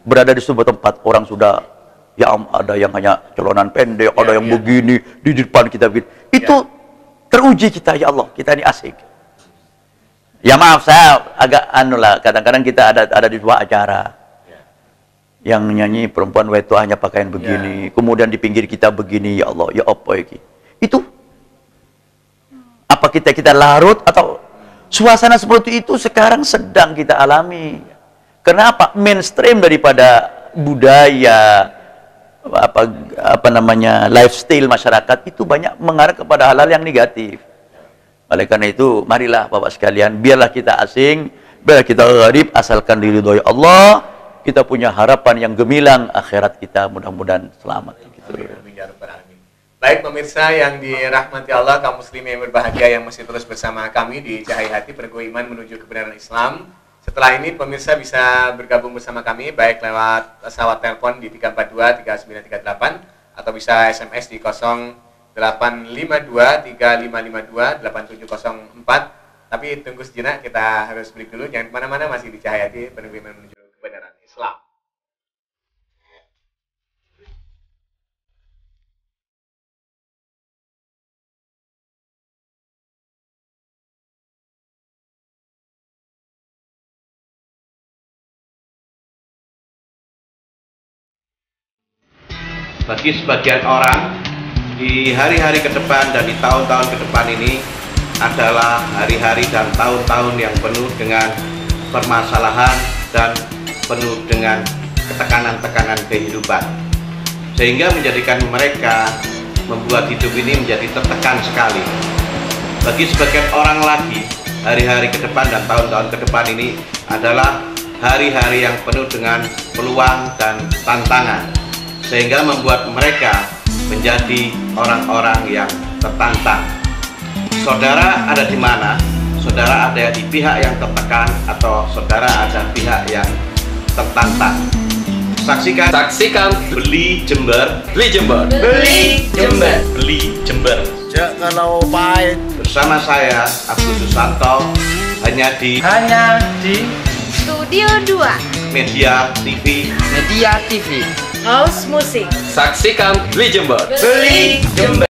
berada di sebuah tempat, orang sudah ada yang hanya celonan pendek, ada yang begini di depan kita begini. Itu teruji kita, ya Allah, kita ini asik. Ya maaf, saya agak kadang-kadang kita ada di sebuah acara yang nyanyi perempuan itu hanya pakaian begini, kemudian di pinggir kita begini, ya Allah, ya apa ini? Itu apa kita larut atau suasana seperti itu sekarang sedang kita alami? Kenapa? Mainstream daripada budaya lifestyle masyarakat itu banyak mengarah kepada hal-hal yang negatif. Oleh karena itu, marilah Bapak sekalian, biarlah kita asing, biarlah kita gharib, asalkan diridhoi Allah, kita punya harapan yang gemilang, akhirat kita mudah-mudahan selamat. Gitu. Baik pemirsa yang dirahmati Allah, kaum muslimin yang berbahagia yang masih terus bersama kami di Cahaya Hati Peneguh Iman menuju kebenaran Islam. Setelah ini pemirsa bisa bergabung bersama kami baik lewat pesawat telepon di 342 3938 atau bisa SMS di 0852 3552 8704. Tapi tunggu sejenak, kita harus break dulu. Jangan kemana-mana, masih di Cahaya Hati Peneguh Iman menuju kebenaran Islam. bagi sebagian orang di hari-hari ke depan dan di tahun-tahun ke depan ini adalah hari-hari dan tahun-tahun yang penuh dengan permasalahan dan penuh dengan ketekanan-tekanan kehidupan, sehingga menjadikan mereka membuat hidup ini menjadi tertekan sekali. Bagi sebagian orang lagi, hari-hari ke depan dan tahun-tahun ke depan ini adalah hari-hari yang penuh dengan peluang dan tantangan, sehingga membuat mereka menjadi orang-orang yang tertantang. Saudara ada di mana? Saudara ada di pihak yang tertekan atau saudara ada pihak yang tertantang? Saksikan Beli Jember. Beli Jember. Beli Jember. Beli Jember. Kalau pahit Bersama saya Abdul Susanto, hanya di Studio 2 Media TV. Media TV. House Musik. Saksikan Beli Jember. Beli Jember.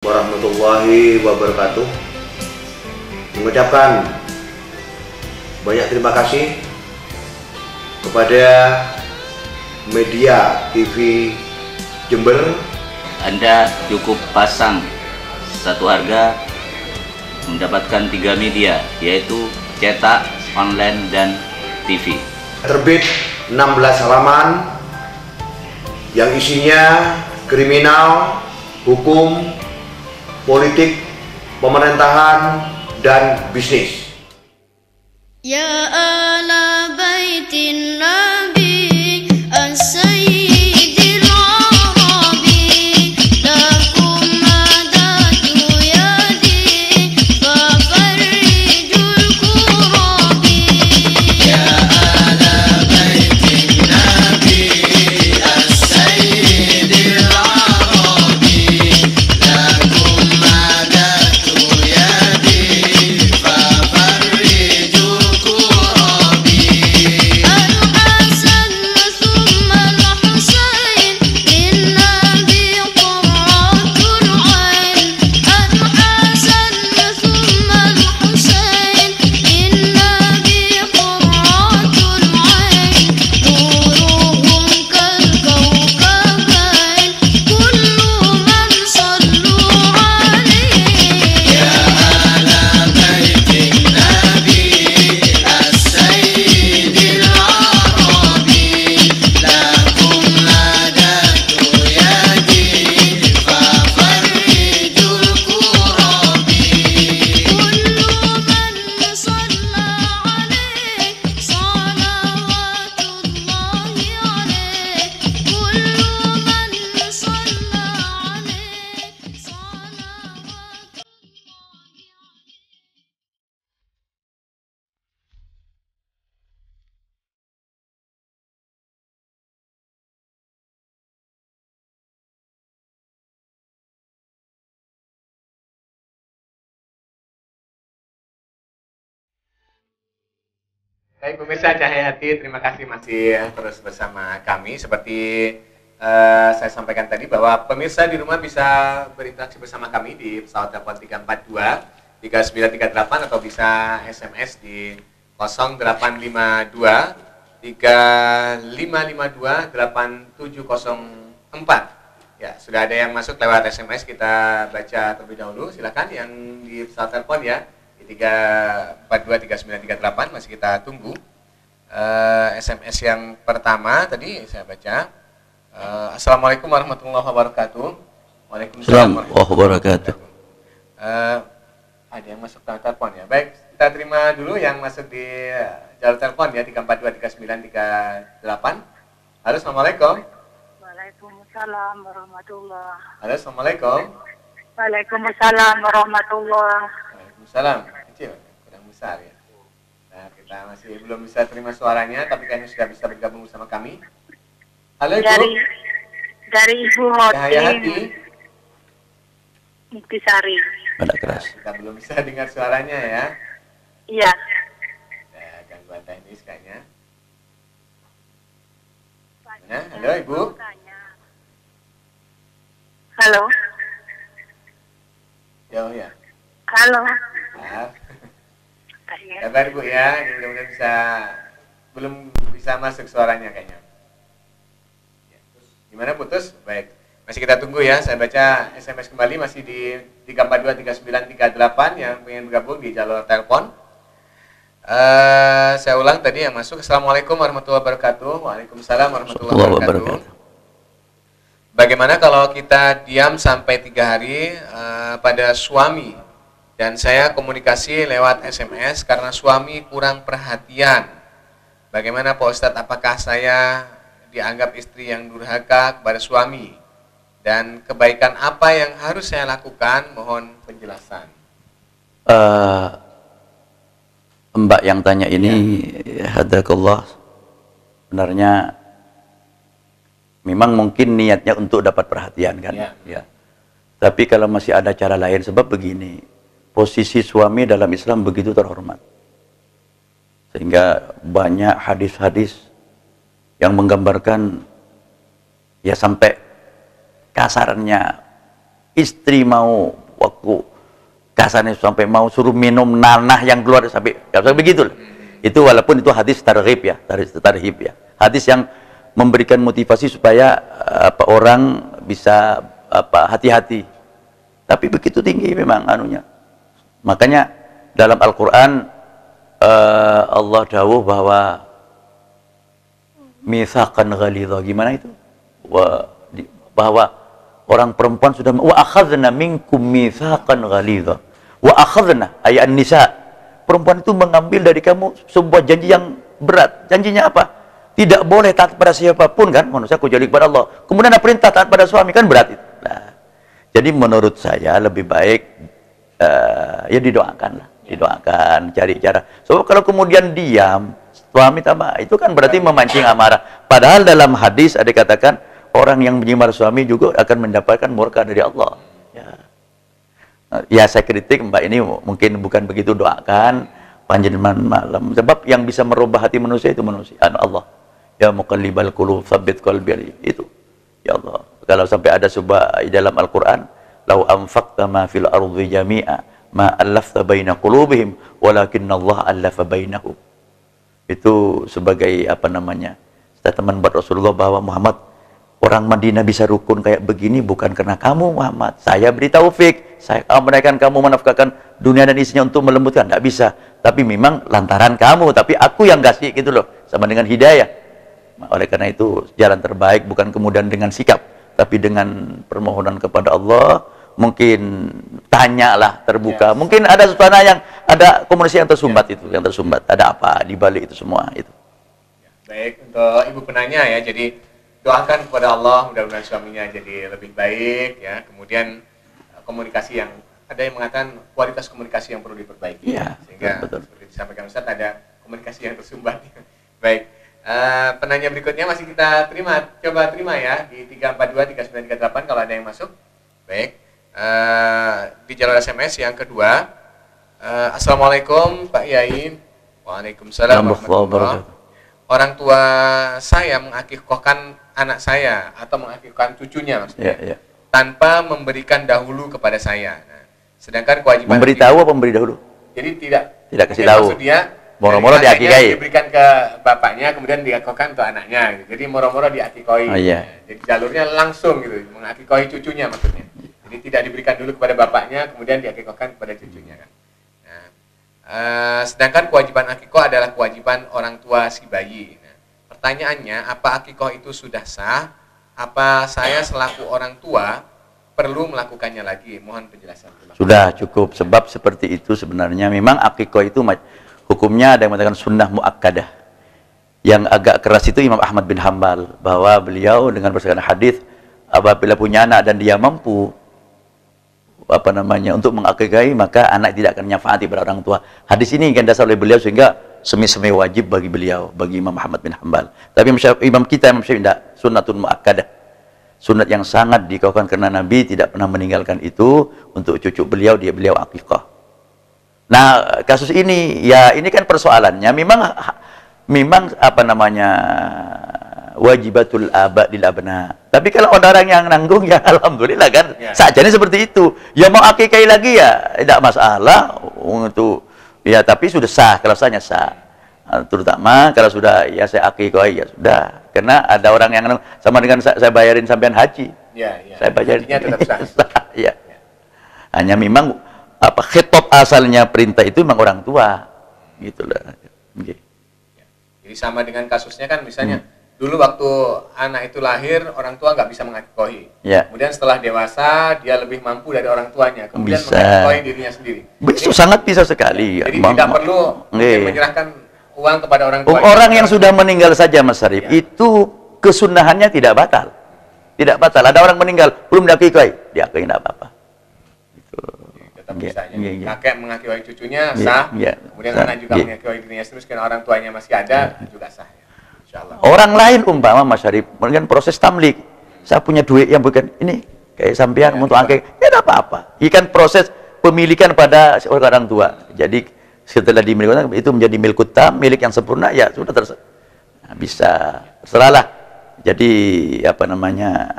Warahmatullahi wabarakatuh. Mengucapkan banyak terima kasih kepada Media TV Jember. Anda cukup pasang satu harga mendapatkan 3 media, yaitu cetak, online, dan TV. Terbit 16 halaman yang isinya kriminal, hukum, politik, pemerintahan, dan bisnis. Ya ala baitin nabi as-sayyidil arabi lakum madatu yadi fafarrijul kurabi. Ya ala baitin nabi as-sayyidil arabi lakum madatu yadi fafarrijul kurabi. Al-Hasan thumma al-Husain lin-nabi qurratul ain. Al-Hasan thumma al-Husain lin-nabi qurratul ain. Nuruhum kal-kawkabain kullu man sallu alaihi. Ya ala baitin nabi as-sayyidil arabi lakum madatu yadi fafarrijul kurabi. Kullu man salla alaihi salawatullahi alaihi. Kullu man salla alaihi salawatullahi alaihi. Baik pemirsa Cahaya Hati, terima kasih masih terus bersama kami. Seperti saya sampaikan tadi bahwa pemirsa di rumah bisa berinteraksi bersama kami di pesawat telepon 342 3938 atau bisa SMS di 0852 3552 8704. Ya, sudah ada yang masuk lewat SMS, kita baca terlebih dahulu. Silakan yang di pesawat telepon ya. 3423938 masih kita tunggu. SMS yang pertama tadi saya baca. Assalamualaikum warahmatullahi wabarakatuh. Waalaikumsalam warahmatullahi wabarakatuh. Ada yang masuk lewat telepon ya. Baik, kita terima dulu yang masuk di jalur telepon ya 3423938. Halo, assalamualaikum. Waalaikumsalam warahmatullahi. Halo, assalamualaikum. Waalaikumsalam warahmatullahi. Waalaikumsalam. kecil, kurang besar ya. Nah, kita masih belum bisa terima suaranya, tapi kayaknya sudah bisa bergabung bersama kami. Halo Ibu. Dari Ibu Cahaya Hati. Hotin Muktisari. Ada keras. Kita belum bisa dengar suaranya ya. Iya. Nah, gangguan teknis kayaknya. Nah, halo Ibu. Halo. Jauh ya. Halo. Maaf. Kabar Ibu ya, ini mudah-mudahan belum bisa masuk suaranya kayaknya. Gimana putus? Baik. Masih kita tunggu ya. Saya baca SMS kembali masih di 3423938 yang ingin bergabung di jalur telepon. Saya ulang tadi yang masuk. Assalamualaikum warahmatullahi wabarakatuh. Waalaikumsalam warahmatullahi wabarakatuh. Bagaimana kalau kita diam sampai 3 hari pada suami dan saya komunikasi lewat SMS karena suami kurang perhatian. Bagaimana Pak Ustadz? Apakah saya dianggap istri yang durhaka kepada suami? Dan kebaikan apa yang harus saya lakukan? Mohon penjelasan. Mbak yang tanya ini, hadakallah, sebenarnya memang mungkin niatnya untuk dapat perhatian kan? Ya. Tapi kalau masih ada cara lain, sebab begini, posisi suami dalam Islam begitu terhormat. Sehingga banyak hadis-hadis yang menggambarkan ya sampai kasarnya istri mau waktu kasarnya sampai mau suruh minum nanah yang keluar sampai begitu. Itu walaupun itu hadis targhib ya, tarhib ya. Hadis yang memberikan motivasi supaya orang bisa hati-hati. Tapi begitu tinggi memang anunya. Makanya dalam Al-Qur'an Allah dawuh bahwa mitsaqan ghalidha, gimana itu? Bahwa orang perempuan sudah wa akhadna minkum mitsaqan ghalidha. Wa akhadna ayat An-Nisa. Perempuan itu mengambil dari kamu sebuah janji yang berat. Janjinya apa? Tidak boleh taat pada siapapun kan, manusia kecuali kepada Allah. Kemudian ada perintah taat pada suami kan berat itu. Nah, jadi menurut saya lebih baik ya didoakan lah, didoakan, cari cara. So kalau kemudian diam, suami tambah, itu kan berarti memancing amarah. Padahal dalam hadis ada dikatakan orang yang menyimar suami juga akan mendapatkan murka dari Allah. Ya saya kritik Mbak ini mungkin bukan begitu, doakan panjenengan malam. Sebab yang bisa merubah hati manusia itu manusia, Allah. Ya muqallibal qulub tsabbit qalbi, itu. Ya Allah, kalau sampai ada sebuah dalam Al-Qur'an, lau anfaqta ma fil ardi jami'a ma allafta baina qulubihim walakinnallaha allafa bainahum. Itu sebagai apa namanya? Statement buat Rasulullah bahwa Muhammad, orang Madinah bisa rukun kayak begini bukan karena kamu Muhammad. Saya beri taufik, saya menaikan kamu menafkahkan dunia dan isinya untuk melembutkan, tidak bisa. Tapi memang lantaran kamu, tapi aku yang kasih gitu loh, sama dengan hidayah. Oleh karena itu jalan terbaik bukan kemudian dengan sikap, tapi dengan permohonan kepada Allah. Mungkin tanyalah terbuka. Mungkin ada sesuatu yang ada komunikasi yang tersumbat itu, yang tersumbat. Ada apa di balik itu semua itu. Baik, untuk Ibu penanya ya, jadi doakan kepada Allah mudah-mudahan suaminya jadi lebih baik ya. Kemudian komunikasi yang ada yang mengatakan kualitas komunikasi yang perlu diperbaiki ya, sehingga betul. seperti disampaikan Ustaz ada komunikasi yang tersumbat. Baik, penanya berikutnya masih kita coba terima ya di 3423938 kalau ada yang masuk. Baik, di jalur SMS yang kedua. Assalamualaikum Pak Yai. Waalaikumsalam warahmatullahi wabarakatuh. Orang tua saya mengakikahkan anak saya atau mengakikahkan cucunya maksudnya, tanpa memberikan dahulu kepada saya. Nah, sedangkan kewajiban memberitahu apa memberi dahulu? Jadi tidak kasih tahu. Maksud dia moro-moro diakikai. Diberikan ke bapaknya kemudian diakikahkan untuk anaknya. Gitu. Jadi moro-moro diakikoi. Jadi jalurnya langsung gitu, mengakikoi cucunya maksudnya. Jadi tidak diberikan dulu kepada bapaknya kemudian diakikahkan kepada cucunya kan. Sedangkan kewajiban akikoh adalah kewajiban orang tua si bayi. Nah, pertanyaannya, apa akikoh itu sudah sah? Apa saya selaku orang tua perlu melakukannya lagi? Mohon penjelasan. Sudah cukup, sebab seperti itu sebenarnya memang akikoh itu hukumnya ada yang mengatakan sunnah muakkadah. Yang agak keras itu Imam Ahmad bin Hanbal, bahwa beliau dengan berdasarkan hadis apabila punya anak dan dia mampu apa namanya untuk mengakikahi, maka anak tidak akan nyafaati pada orang tua. Hadis ini kan dasar oleh beliau sehingga semi-semi wajib bagi beliau, bagi Imam Ahmad bin Hanbal. Tapi Imam kita Imam Syafi'i tidak, sunnatun muakkadah. Sunat yang sangat dikaukan karena Nabi tidak pernah meninggalkan itu untuk cucu beliau, beliau akikah. Nah, kasus ini ya ini kan persoalannya memang apa namanya wajibatul aba lil abna. Tapi kalau orang yang nanggung ya alhamdulillah kan. Ya. Sajane seperti itu. Ya mau akikai lagi ya tidak masalah untuk ya, tapi sudah sah, kalau sahnya sah. Terutama kalau sudah ya saya akikai ya sudah. Karena ada orang yang sama dengan saya bayarin sampean haji. Ya, ya. Saya bayarin tetap sah. Ya. Hanya memang apa khitab asalnya perintah itu memang orang tua. Gitulah. Okay. Jadi sama dengan kasusnya kan misalnya dulu waktu anak itu lahir orang tua nggak bisa mengakikohi. Ya. Kemudian setelah dewasa dia lebih mampu dari orang tuanya. Kemudian mengakikohi dirinya sendiri. Itu sangat bisa sekali. Jadi tidak perlu menyerahkan uang kepada orang tua. Orang yang sudah meninggal saja Mas Syarif, itu kesunahannya tidak batal. Tidak batal. Ada orang meninggal belum diakikohi, diakikohi tidak apa-apa. Tetap bisa. Kakek mengakikohi cucunya sah. Kemudian anak juga mengakikohi dirinya sendiri karena orang tuanya masih ada juga sah. Orang lain umpama Mas Syarif, mungkin proses tamlik. Saya punya duit yang bukan ini kayak sampean untuk akik, ya tidak apa-apa. Ikan proses pemilikan pada orang tua. Jadi setelah dimiliki itu menjadi milkut tam, milik yang sempurna, ya sudah bisa terserahlah. Jadi apa namanya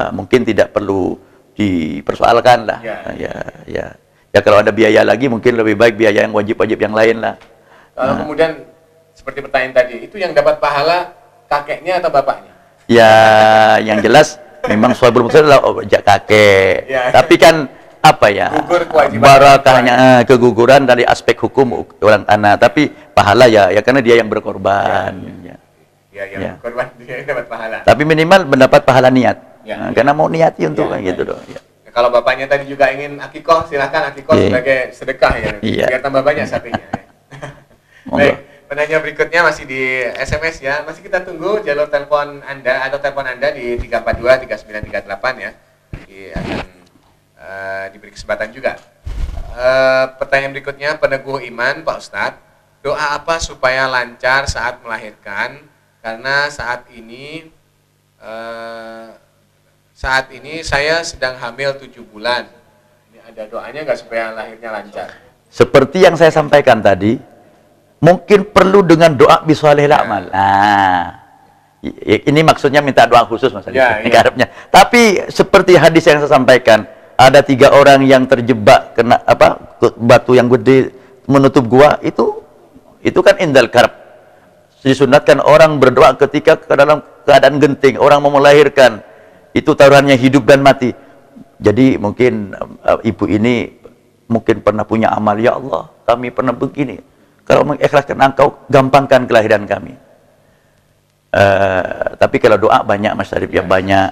mungkin tidak perlu dipersoalkan lah. Ya kalau ada biaya lagi mungkin lebih baik biaya yang wajib-wajib yang lain lah. Kalau kemudian seperti pertanyaan tadi, itu yang dapat pahala kakeknya atau bapaknya? Ya, yang jelas memang soal mutlak adalah kakek. Ya. Tapi kan apa ya? Barakahnya keguguran dari aspek hukum orang anak, tapi pahala ya karena dia yang berkorban. Berkorban dia yang dapat pahala. Tapi minimal mendapat pahala niat. Karena mau niati untuk gitu loh. Kalau bapaknya tadi juga ingin akikoh, silahkan akikoh sebagai sedekah ya. Biar tambah banyak sapinya. Baik. Penanya berikutnya masih di SMS ya. Masih kita tunggu jalur telepon Anda atau telepon Anda di 342 3938 ya. Akan diberi kesempatan juga. Pertanyaan berikutnya, peneguh iman Pak Ustadz, doa apa supaya lancar saat melahirkan? Karena saat ini saya sedang hamil 7 bulan. Ini ada doanya nggak supaya lahirnya lancar? Seperti yang saya sampaikan tadi, mungkin perlu dengan doa bisolehil amal. Nah, ini maksudnya minta doa khusus Mas Ali. Tapi seperti hadis yang saya sampaikan, ada 3 orang yang terjebak kena batu yang gede menutup gua, itu kan indal karb. Disunatkan orang berdoa ketika dalam keadaan genting, orang mau melahirkan, itu taruhannya hidup dan mati. Jadi mungkin ibu ini mungkin pernah punya amal, ya Allah, kami pernah begini. Kalau mengikhlaskan engkau, gampangkan kelahiran kami. Tapi kalau doa banyak Mas Syarif, ya banyak.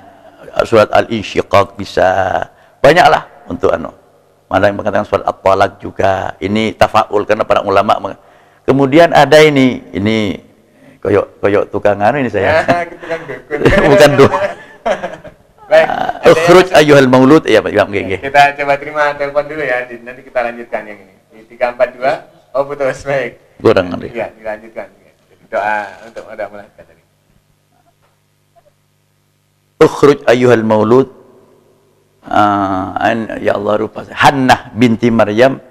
Surat Al-Insyiqaq bisa. Banyaklah untuk Malah yang mengatakan surat At-Talaq juga. Ini tafaul karena para ulama. Kemudian ada ini koyok tukang ini saya. Bukan doa. Baik. Ukhruj ayyuhal maulud. Ya, Pak. Kita coba terima telepon dulu ya. Nanti kita lanjutkan yang ini. Di 342. Oh putus, baik. Kurang nanti. Iya, dilanjutkan. Doa untuk ada melahirkan tadi. Ukhruj ayyuhal maulud. Ya Allah rupa. Hannah binti Maryam.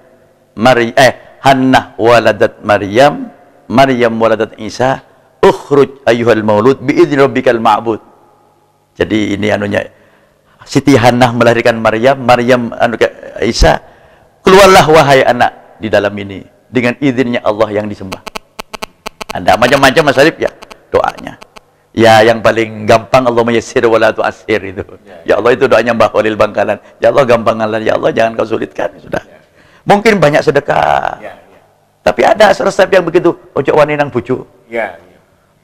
Hannah waladat Maryam. Maryam waladat Isa. Ukhruj ayyuhal maulud bi'idzni rabbikal ma'bud. Jadi ini Siti Hannah melahirkan Maryam. Maryam Isa. Keluarlah wahai anak di dalam ini dengan izinnya Allah yang disembah. Ada macam-macam Mas Syarif ya doanya. Ya yang paling gampang Allahumma yassir wa la tu'assir itu. Ya Allah itu doanya Mbah Khalil Bangkalan. Ya Allah gampangkanlah, ya Allah jangan kau sulitkan, sudah. Mungkin banyak sedekah. Tapi ada resep yang begitu, ojo wani nang bojo.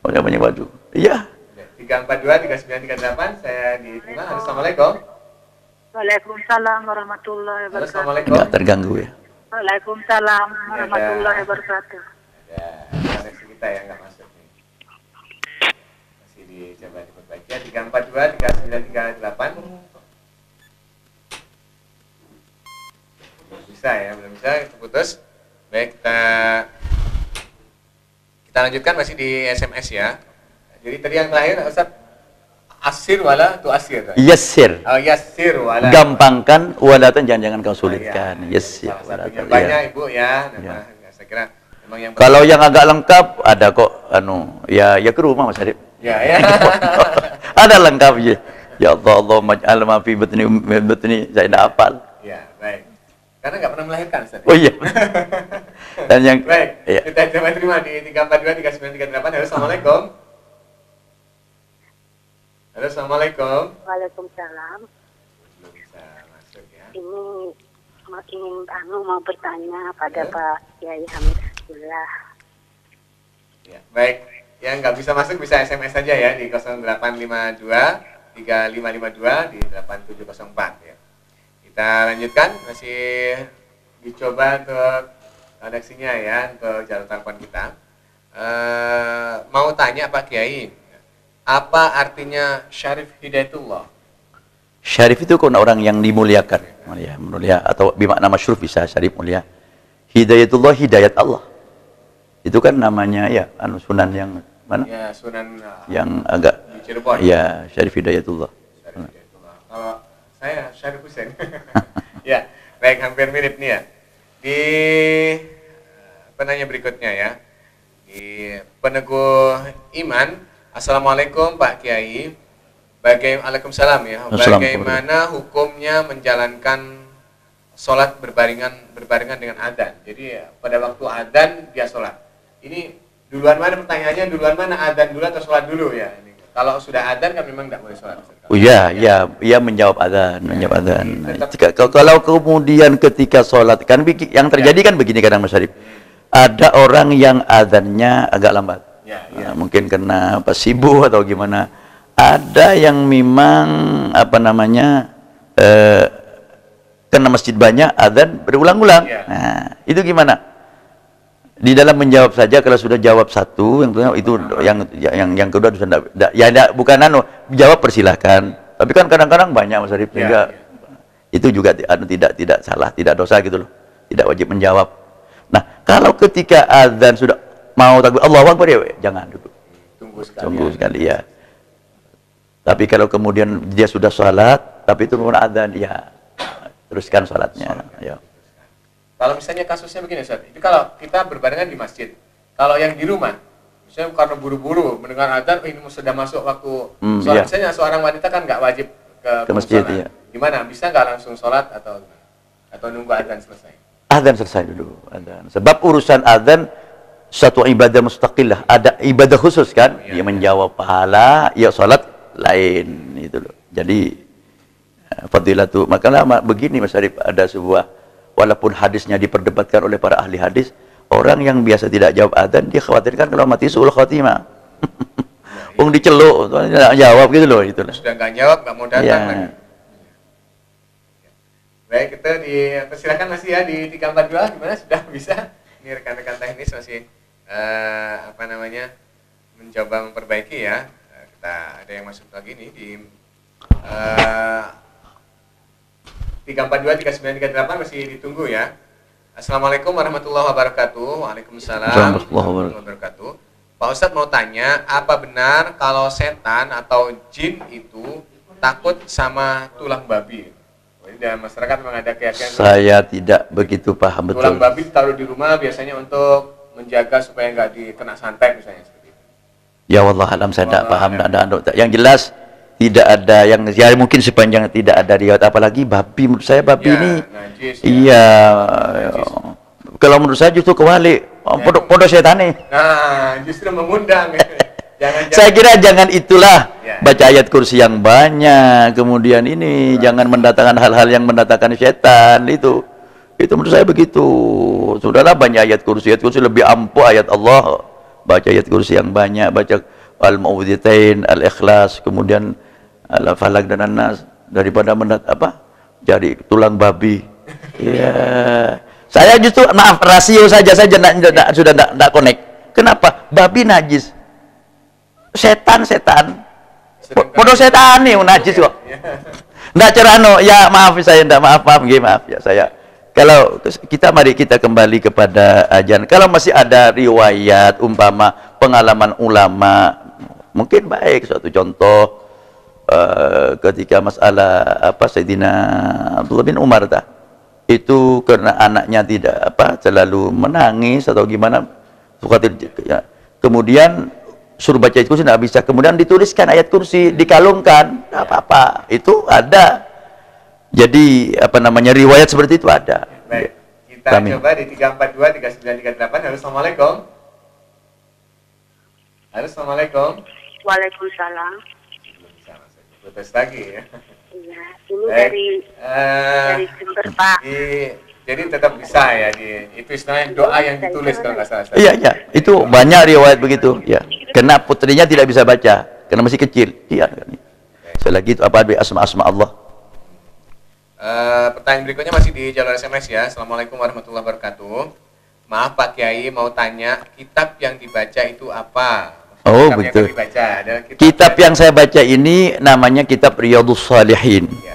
Ojo banyak baju. Iya. 342 3938 saya diterima. Assalamualaikum. Waalaikumsalam warahmatullahi wabarakatuh. Assalamualaikum. Enggak terganggu ya. Waalaikumsalam warahmatullahi wabarakatuh. Ya, koneksi kita yang nggak masuk nih. Masih dicoba diperbaiki. 342 3938. bisa ya, belum bisa, itu putus. Baik, kita lanjutkan masih di SMS ya. Jadi tadi yang terakhir Ustaz, asir wala tu asir. Yassir. Oh, yassir wala. Gampangkan, walatan jangan kau sulitkan. Oh, iya. Yassir. Salah satunya walatan. banyak Ya. Ibu ya. Ya. Saya kira memang yang Kalau yang agak lengkap ada kok ya ke rumah Mas Arif. ya ya. Ada lengkap ya. Ya Allah, Allah maj'al ma fi batni saya tidak hafal. Ya, baik. Karena nggak pernah melahirkan Ustaz. Oh iya. Dan yang Baik, ya. kita coba terima di 342 3938. Halo, Assalamualaikum. Halo, Assalamualaikum. Waalaikumsalam. Belum bisa masuk ya. Ingin mau bertanya pada Pak Kiai Hamid Abdullah. Ya, baik. Yang nggak bisa masuk bisa SMS saja ya di 0852 3552 di 8704 ya. Kita lanjutkan, masih dicoba untuk koneksinya ya, untuk jalur telepon kita. Mau tanya Pak Kiai, apa artinya Syarif Hidayatullah? Syarif itu kan orang yang dimuliakan, mulia atau bermakna masyhur bisa syarif mulia. Hidayatullah, hidayat Allah. Itu kan namanya ya sunan yang mana? Ya, Sunan Yang agak di Cirebon. ya Syarif Hidayatullah. Syarif Hidayatullah. Kalau saya Syarif Husain. Ya, baik, hampir mirip nih ya. Di penanya berikutnya ya. Di Peneguh Iman, Assalamualaikum Pak Kiai. Waalaikumsalam ya. Bagaimana hukumnya menjalankan sholat berbarengan dengan adzan? Jadi pada waktu adzan dia sholat. Ini duluan mana pertanyaannya? Duluan mana, adzan dulu atau sholat dulu ya? Ini. Kalau sudah adzan kan memang tidak boleh sholat. Oh iya, ia menjawab adzan, menjawab adzan. Kalau kemudian ketika sholat kan yang terjadi kan begini kadang Mas Arif. Ada orang yang adzannya agak lambat. Mungkin karena sibuk atau gimana. Ada yang memang karena masjid banyak adzan berulang-ulang. Nah, itu gimana? Di dalam menjawab saja, kalau sudah jawab satu, yang kedua sudah bukan jawab persilahkan. Tapi kan kadang-kadang banyak Mas Arif, sehingga itu juga tidak salah, tidak dosa gitu loh. Tidak wajib menjawab. Nah, kalau ketika adzan sudah mau takbir Allahu Akbar ya jangan duduk. Tunggu sekali ya. Tapi kalau kemudian dia sudah sholat, tapi itu mau adzan, ya teruskan sholatnya. Ya. Kalau misalnya kasusnya begini Ustaz, itu kalau kita berbarengan di masjid, kalau yang di rumah, misalnya karena buru-buru mendengar adzan, ini sudah masuk waktu sholat, misalnya seorang wanita kan nggak wajib ke masjid, ya. Gimana? Bisa nggak langsung sholat atau nunggu adzan selesai? Adzan selesai dulu, adzan. Sebab urusan adzan satu ibadah mustaqillah, ada ibadah khusus kan, dia menjawab pahala, ya sholat lain itu loh. Jadi fadilatu, makanya begini Mas Arif, ada sebuah, walaupun hadisnya diperdebatkan oleh para ahli hadis, orang yang biasa tidak jawab adzan dia khawatirkan kalau mati suul khatimah. Diceluk, tidak jawab gitu loh itu. Sudah nggak jawab, nggak mau datang lagi. Baik, kita persilakan masih ya di 342, gimana sudah bisa? Ini rekan-rekan teknis masih mencoba memperbaiki ya. Ada yang masuk lagi nih di 342 3938 masih ditunggu ya. Assalamualaikum warahmatullahi wabarakatuh. Waalaikumsalam warahmatullahi wabarakatuh. Pak Ustadz mau tanya, apa benar kalau setan atau jin itu takut sama tulang babi? Di dalam masyarakat memang ada keyakinan. Saya tidak begitu paham betul. Tulang babi ditaruh di rumah biasanya untuk menjaga supaya nggak dikena santet misalnya. Ya Allah alam, saya tidak paham, yang jelas tidak ada yang ya mungkin sepanjang tidak ada riwayat, apalagi babi, menurut saya babi ini najis, kalau menurut saya justru kebalik, podo setan nih. Nah, justru mengundang. Saya kira jangan itulah, baca ayat kursi yang banyak, kemudian ini jangan mendatangkan hal-hal yang mendatangkan setan, itu menurut saya begitu. Sudahlah, banyak ayat kursi lebih ampuh ayat Allah. Baca ayat kursi yang banyak, baca Al-Ma'udhitain, Al-Ikhlas, kemudian Al-Falaq dan An-Nas, daripada jadi tulang babi. Ya. Saya justru rasio saja sudah tidak connect. Kenapa? Babi najis. Setan. Podo setan nih najis kok. Ndak cerano, ya maaf saya ndak maaf ya saya. Kalau mari kita kembali kepada ajaran. Kalau masih ada riwayat umpama pengalaman ulama, mungkin baik suatu contoh ketika masalah Sayyidina Abdullah bin Umar itu karena anaknya tidak selalu menangis atau gimana, ya. Kemudian suruh baca ayat kursi tidak bisa, kemudian dituliskan ayat kursi, dikalungkan, tidak apa-apa, itu ada. Jadi riwayat seperti itu ada. Baik, kita coba di 342 3938. Halo, assalamualaikum. Halo, assalamualaikum. Waalaikumsalam. Putus lagi ya. Iya, ini dari Jember, Pak. Jadi tetap bisa ya, itu istilahnya doa yang ditulis kalau nggak salah. Iya, itu banyak riwayat begitu. Ya, karena putrinya tidak bisa baca karena masih kecil. Iya. Selagi itu asma Allah. Pertanyaan berikutnya masih di jalur SMS ya. Assalamualaikum warahmatullahi wabarakatuh. Maaf Pak Kiai, mau tanya, kitab yang dibaca itu apa? Oh, kitab betul. Yang dibaca, kitab yang saya baca ini namanya kitab Riyadhus Shalihin. Ya.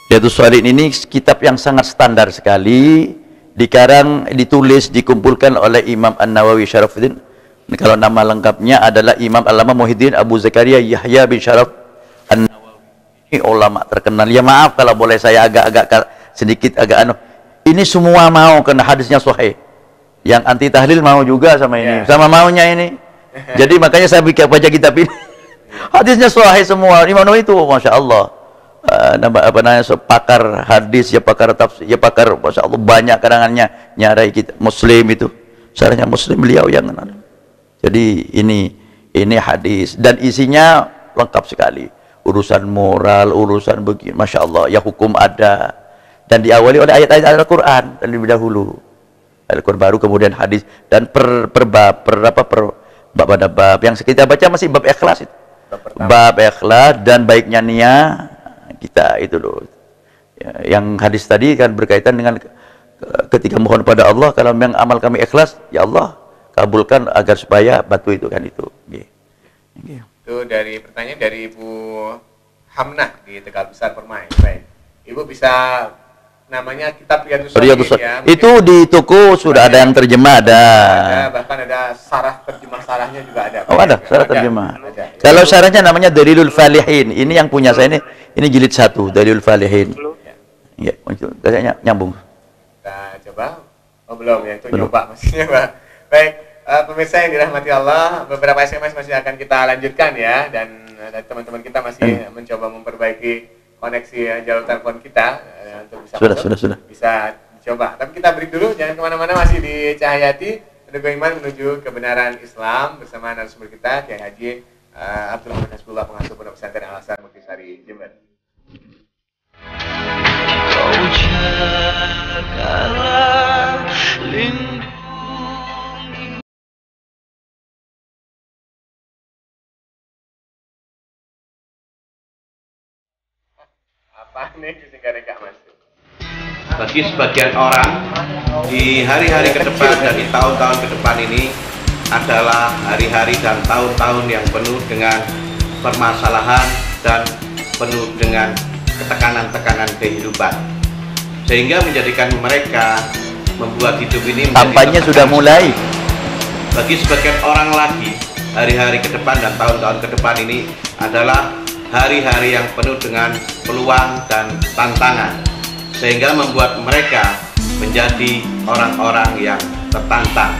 Riyadhus Shalihin ini kitab yang sangat standar sekali, dikarang, ditulis, dikumpulkan oleh Imam An-Nawawi Syarafuddin. Kalau nama lengkapnya adalah Imam Al-Allamah Muhyiddin Abu Zakaria Yahya bin Syaraf An-Nawawi. Ini ulama terkenal. Ya maaf kalau boleh saya agak sedikit ini semua mau karena hadisnya sahih. Yang anti tahlil mau juga sama ini, sama maunya ini. Jadi makanya saya baca kitab ini. Hadisnya sahih semua. Imam Nawawi itu Masya Allah. Pakar hadis, ya pakar tafsir, ya pakar, Masya Allah, banyak karangannya. Nyarai kita Muslim itu. Syarahnya Muslim beliau yang kenal. Jadi ini hadis dan isinya lengkap sekali. Urusan moral, urusan begini, Masya Allah, ya hukum ada. Dan diawali oleh ayat-ayat Al-Quran terlebih dahulu. Al-Quran baru kemudian hadis dan per bab yang kita baca masih bab ikhlas itu. Bab ikhlas dan baiknya niat kita itu loh. Ya, yang hadis tadi kan berkaitan dengan ketika mohon pada Allah, kalau memang amal kami ikhlas, ya Allah kabulkan agar supaya batu itu kan itu. Itu dari pertanyaan dari Ibu Hamnah di Tegal Besar Permai. Baik. Ibu bisa namanya kitab Riyadhus Shalihin ya. Itu di toko sudah ada yang terjemah ada. Bahkan ada sarah terjemah sarahnya juga ada. Oh ada, sarah terjemah. Kalau sarahnya namanya Dalilul Falihin. Ini yang punya saya ini jilid 1 Dalilul Falihin. Ya, kayaknya nyambung. Kita coba. Oh belum ya, itu coba maksudnya, Pak. Baik, pemirsa yang dirahmati Allah, beberapa SMS masih akan kita lanjutkan ya, dan teman-teman kita masih mencoba memperbaiki koneksi jalur telepon kita untuk bisa dicoba. Tapi kita break dulu, jangan kemana-mana, masih di Cahayati Pendego Iman menuju kebenaran Islam bersama narasumber kita Kiai Haji Abdul Hamid Hasbullah, pengasuh Pondok Pesantren Al Azhar Muktisari Jember. Kau jagalah lindungi. Apa nih singkat-singkat Mas? Bagi sebagian orang, di hari-hari ke depan dan di tahun-tahun ke depan ini adalah hari-hari dan tahun-tahun yang penuh dengan permasalahan dan penuh dengan ketekanan-tekanan kehidupan, sehingga menjadikan mereka membuat hidup ini kampanye sudah mulai. Bagi sebagian orang lagi, hari-hari ke depan dan tahun-tahun ke depan ini adalah hari-hari yang penuh dengan peluang dan tantangan, sehingga membuat mereka menjadi orang-orang yang tertantang.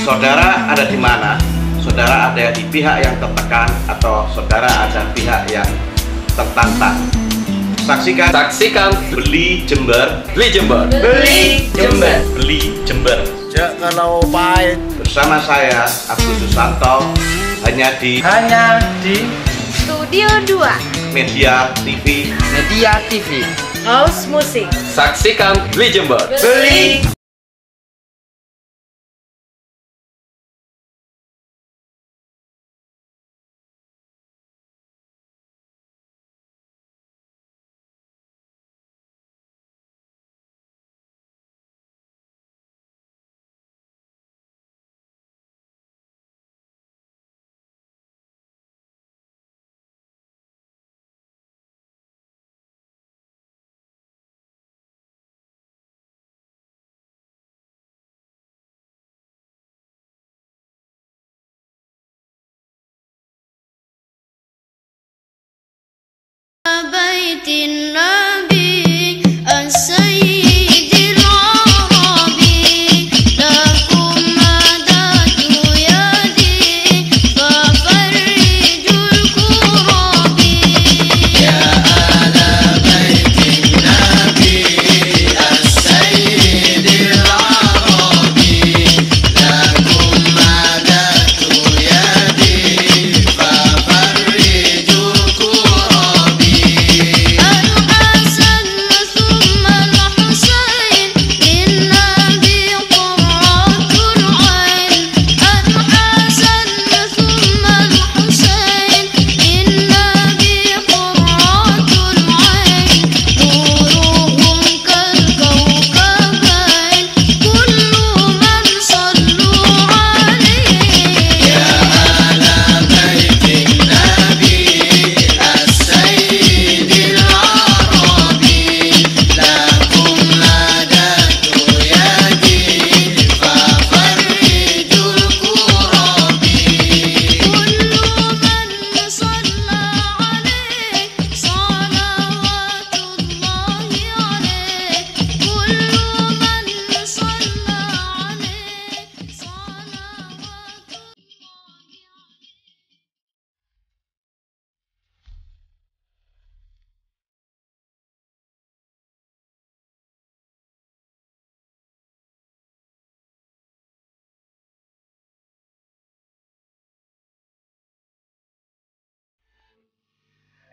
Saudara ada di mana? Saudara ada di pihak yang tertekan atau saudara ada pihak yang tertantang? Saksikan Beli Jember. Beli Jember. Beli Jember. Beli Jember. Kalau pahit Bersama saya Abdul Susanto, hanya di Studio 2 Media TV. House Musik. Saksikan Beli Jember. beli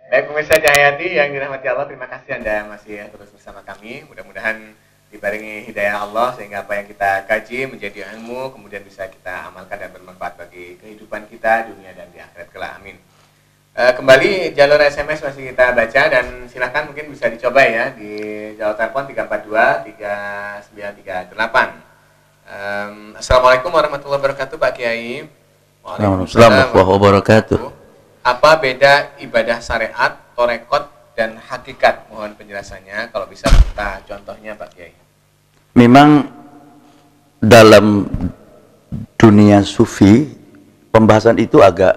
Baik pemirsa Cahayati yang dirahmati Allah, terima kasih Anda masih terus bersama kami. Mudah-mudahan dibarengi hidayah Allah sehingga apa yang kita kaji menjadi ilmu, kemudian bisa kita amalkan dan bermanfaat bagi kehidupan kita dunia dan di akhirat kelak. Amin. Kembali jalur SMS masih kita baca dan silakan mungkin bisa dicoba ya di jalur telepon 342 3938. Assalamualaikum warahmatullahi wabarakatuh Pak Kiai. Waalaikumsalam warahmatullahi wabarakatuh. Apa beda ibadah syariat, torekot, dan hakikat? Mohon penjelasannya. Kalau bisa minta contohnya Pak Kiai. Memang dalam dunia sufi pembahasan itu agak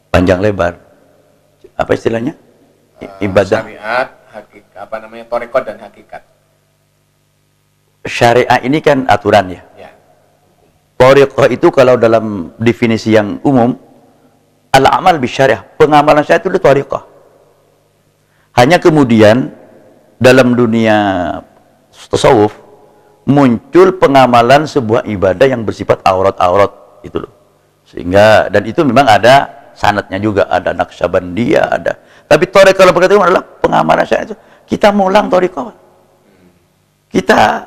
panjang lebar. Apa istilahnya? Ibadah Syariat, hakikat, torekot dan hakikat. Syariah ini kan aturan ya. Thariqah itu kalau dalam definisi yang umum, al-amal bisyariah, pengamalan syariah itu thariqah. Hanya kemudian dalam dunia tasawuf muncul pengamalan sebuah ibadah yang bersifat aurat-aurat itu loh. Sehingga dan itu memang ada sanadnya juga, ada Naqsyabandiyah, ada. Tapi thariqah kalau berkata adalah pengamalan syariah itu kita mulang thariqah. Kita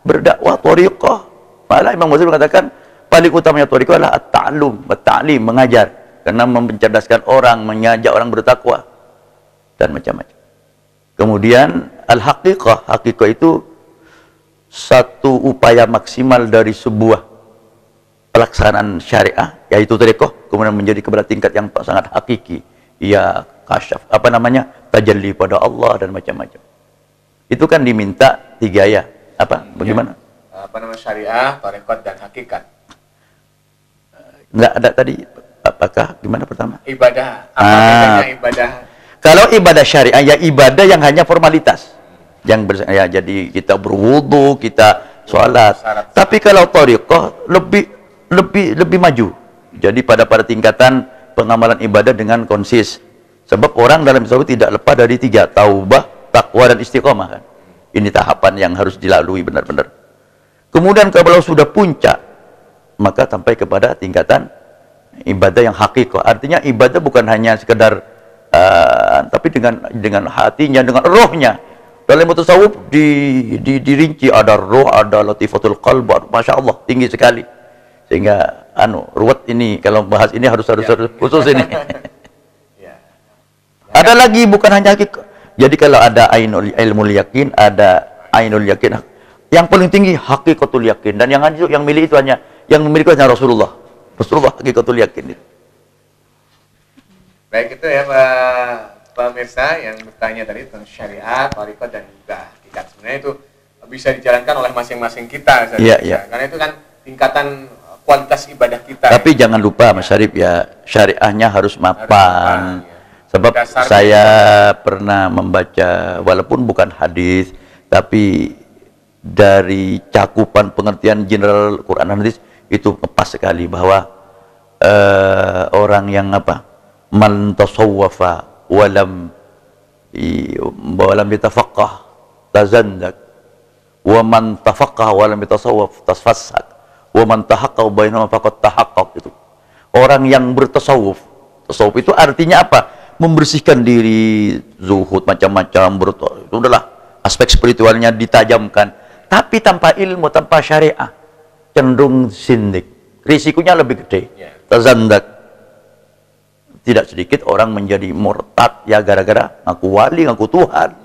berdakwah thariqah. Malah Imam Ghazali mengatakan paling utamanya thariqah adalah at-ta'allum, at-ta'lim, mengajar, karena mencerdaskan orang, mengajak orang bertakwa dan macam-macam. Kemudian al-haqiqah, haqiqah itu satu upaya maksimal dari sebuah pelaksanaan syariah, yaitu thariqah, kemudian menjadi kepada tingkat yang sangat hakiki, ya kasyaf, tajalli pada Allah dan macam-macam. Itu kan diminta 3 ya. Bagaimana? Syariah, tarekat dan hakikat. Enggak ada tadi. Apakah gimana pertama? Ibadah. Apa bedanya ibadah? Kalau ibadah syariah ya ibadah yang hanya formalitas. Jadi kita berwudu, kita sholat. Tapi kalau thariqah lebih maju. Jadi pada tingkatan pengamalan ibadah dengan konsis. Sebab orang dalam Islam tidak lepas dari 3, taubah, takwa dan istiqomah kan. Ini tahapan yang harus dilalui benar-benar. Kemudian kalau sudah puncak, maka sampai kepada tingkatan ibadah yang hakikat. Artinya ibadah bukan hanya sekedar, tapi dengan hatinya, dengan rohnya. Dalam tasawuf dirinci, ada roh, ada latifatul qalb, masya Allah, tinggi sekali. Sehingga ruwet ini, kalau bahas ini harus khusus ini. Ada lagi bukan hanya hakikat. Jadi kalau ada ainul ilmul yakin, ada ainul yakin. Yang paling tinggi hakikatul yakin, dan yang milih itu hanya yang memiliki hanya Rasulullah hakikatul yakin. Baik, itu ya Pak pemirsa yang bertanya tadi tentang syariat, thariqah dan juga hakikat. Sebenarnya itu bisa dijalankan oleh masing-masing kita. Iya. Karena itu kan tingkatan kualitas ibadah kita. Tapi jangan lupa Mas Syarif ya, syariahnya harus mapan. Sebab saya pernah membaca, walaupun bukan hadis, tapi dari cakupan pengertian general Quran dan hadis itu pas sekali bahwa orang yang man tasawwafa walam yatafaqqah tazandak, wa man tafaqqah walam yatasawwaf tasfassak, wa man tahaqqaq bainahuma faqad tahaqqaq. Itu orang yang bertasawuf. Tasawuf itu artinya apa? Membersihkan diri, zuhud macam-macam, itu adalah aspek spiritualnya ditajamkan. Tapi tanpa ilmu, tanpa syariah, cenderung sindik. Risikonya lebih gede. Tazandak. Tidak sedikit orang menjadi murtad ya gara-gara ngaku wali, ngaku Tuhan.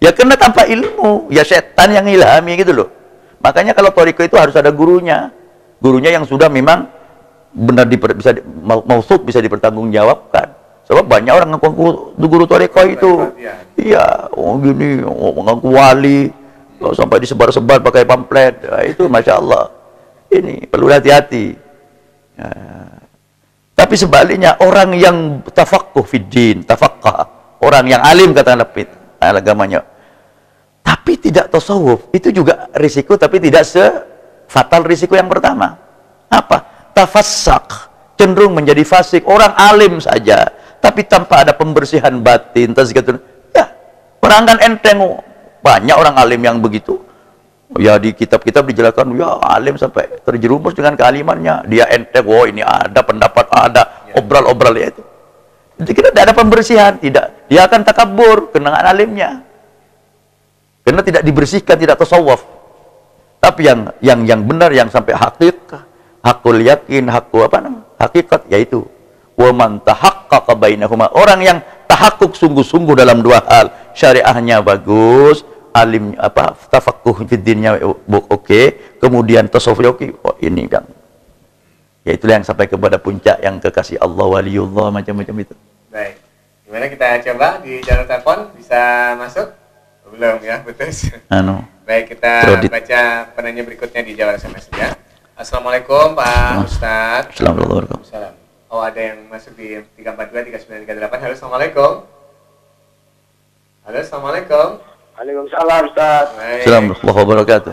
Ya karena tanpa ilmu, ya setan yang ilhami gitu loh. Makanya kalau thariqah itu harus ada gurunya. Gurunya yang sudah memang benar mausuk, bisa dipertanggungjawabkan. Sebab banyak orang ngaku guru thariqah itu. Iya, gini, ngaku wali. Kalau sampai disebar-sebar pakai pamflet, itu masya Allah. Ini perlu hati-hati. Tapi sebaliknya orang yang tafaqquh fiddin, tafaqqah, orang yang alim katakanlah agamanya, tapi tidak tasawuf, itu juga risiko, tapi tidak sefatal risiko yang pertama. Apa? Tafassak, cenderung menjadi fasik. Orang alim saja, tapi tanpa ada pembersihan batin, tazkiyatun. Ya, perangkan enteng. Banyak orang alim yang begitu. Ya di kitab-kitab dijelaskan, ya alim sampai terjerumus dengan kealimannya. Dia enteng, ini ada pendapat ada. obral-obral ya itu. Jadi kita tidak ada pembersihan, tidak. Dia akan takabur kenangan alimnya. Karena tidak dibersihkan, tidak tasawuf. Tapi yang benar, yang sampai hakikat, hakul yakin, hakikat, yaitu wa man tahaqqaqa bainahuma, orang yang tahakkuk sungguh-sungguh dalam dua hal, syariahnya bagus, alim tafaqquh fiddinnya oke, kemudian tasawufnya oke. Oh, ini yang ya itulah yang sampai kepada puncak yang kekasih Allah, waliullah, macam-macam itu. Baik, gimana kita coba di jalur telepon, bisa masuk? Belum ya, betul. Baik, kita baca penanya berikutnya di jalur SMS ya. Assalamualaikum Pak Ustadz. Assalamualaikum. Oh, ada yang masuk di 342-3938. Halo, Assalamualaikum. Halo, Assalamualaikum. Waalaikumsalam Ustadz. Assalamualaikum warahmatullahi wabarakatuh.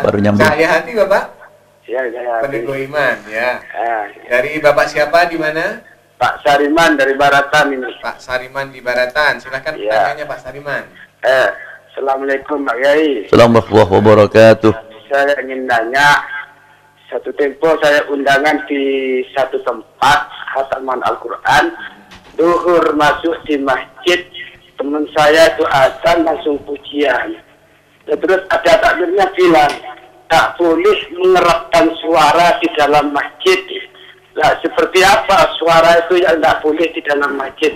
Baru nyambung. Cahaya hati Bapak? Ya, Peneguh Iman ya. Dari Bapak siapa, di mana? Pak Sariman dari Baratan ini. Pak Sariman di Baratan. Silakan pertanyaannya Pak Sariman. Assalamualaikum Pak Kiai. Assalamualaikum warahmatullahi wabarakatuh. Saya ingin nanya, satu tempo saya undangan di satu tempat khataman Al-Quran, duhur masuk di masjid, teman saya itu azan langsung pujian. Terus ada takbirnya bilang, tak boleh mengerapkan suara di dalam masjid. Nah, seperti apa suara itu yang tidak boleh di dalam masjid?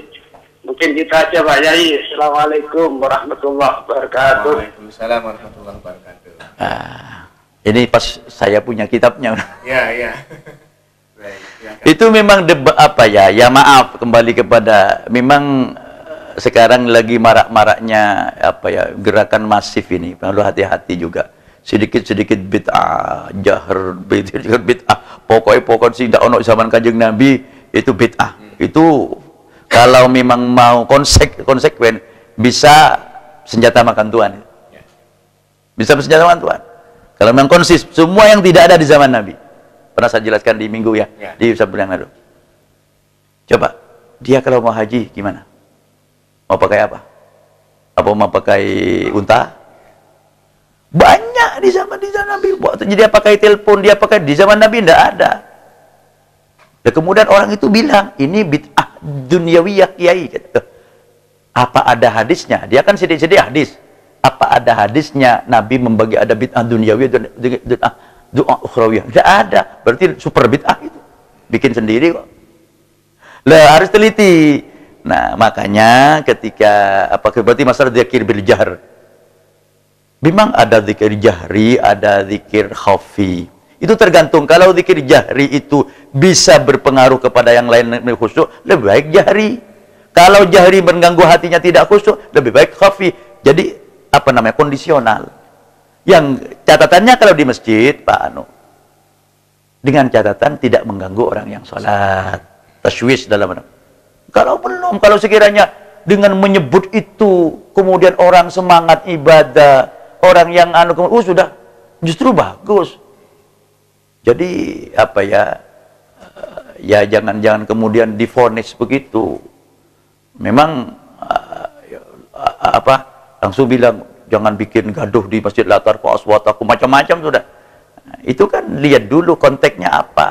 Mungkin kita aja Pak Yai. Assalamualaikum warahmatullahi wabarakatuh. Waalaikumsalam warahmatullahi wabarakatuh. Ini pas saya punya kitabnya. Ya. Itu memang ya maaf, kembali kepada memang sekarang lagi marak-maraknya gerakan masif ini. Perlu hati-hati juga. Sedikit-sedikit bid'ah, jahr bid'ah. Pokoknya tidak ono zaman Kanjeng Nabi itu bid'ah. Itu kalau memang mau konsekuen bisa senjata makan Tuhan. Bisa senjata makan Tuhan. Kalau memang konsis, semua yang tidak ada di zaman Nabi. Pernah saya jelaskan di minggu ya. Di sabtu yang lalu. Coba, dia kalau mau haji gimana? Mau pakai apa? Apa mau pakai unta? Banyak di zaman Nabi. Jadi dia pakai telepon, dia pakai di zaman Nabi tidak ada. Dan kemudian orang itu bilang, ini bid'ah dunyawiyah Kiai. Apa ada hadisnya? Dia kan sedih-sedih hadis. Apa ada hadisnya Nabi membagi ada bid'ah dunyawiyah dan bid'ah ukhrawiyah? Tidak ada. Berarti super bid'ah itu. Bikin sendiri kok. Lah harus teliti. Nah, makanya ketika berarti masalah dzikir bil jahr. Memang ada zikir jahri, ada zikir khafi. Itu tergantung. Kalau zikir jahri itu bisa berpengaruh kepada yang lain khusyuk, lebih baik jahri. Kalau jahri mengganggu hatinya tidak khusyuk, lebih baik khafi. Jadi kondisional. Yang catatannya kalau di masjid, Pak dengan catatan tidak mengganggu orang yang sholat. Tashwish dalam Kalau belum, kalau sekiranya dengan menyebut itu kemudian orang semangat ibadah, orang yang sudah justru bagus. Jadi ya jangan kemudian divonis begitu. Memang langsung bilang jangan bikin gaduh di masjid latar fa aswatakum macam-macam sudah. Itu kan lihat dulu konteksnya apa.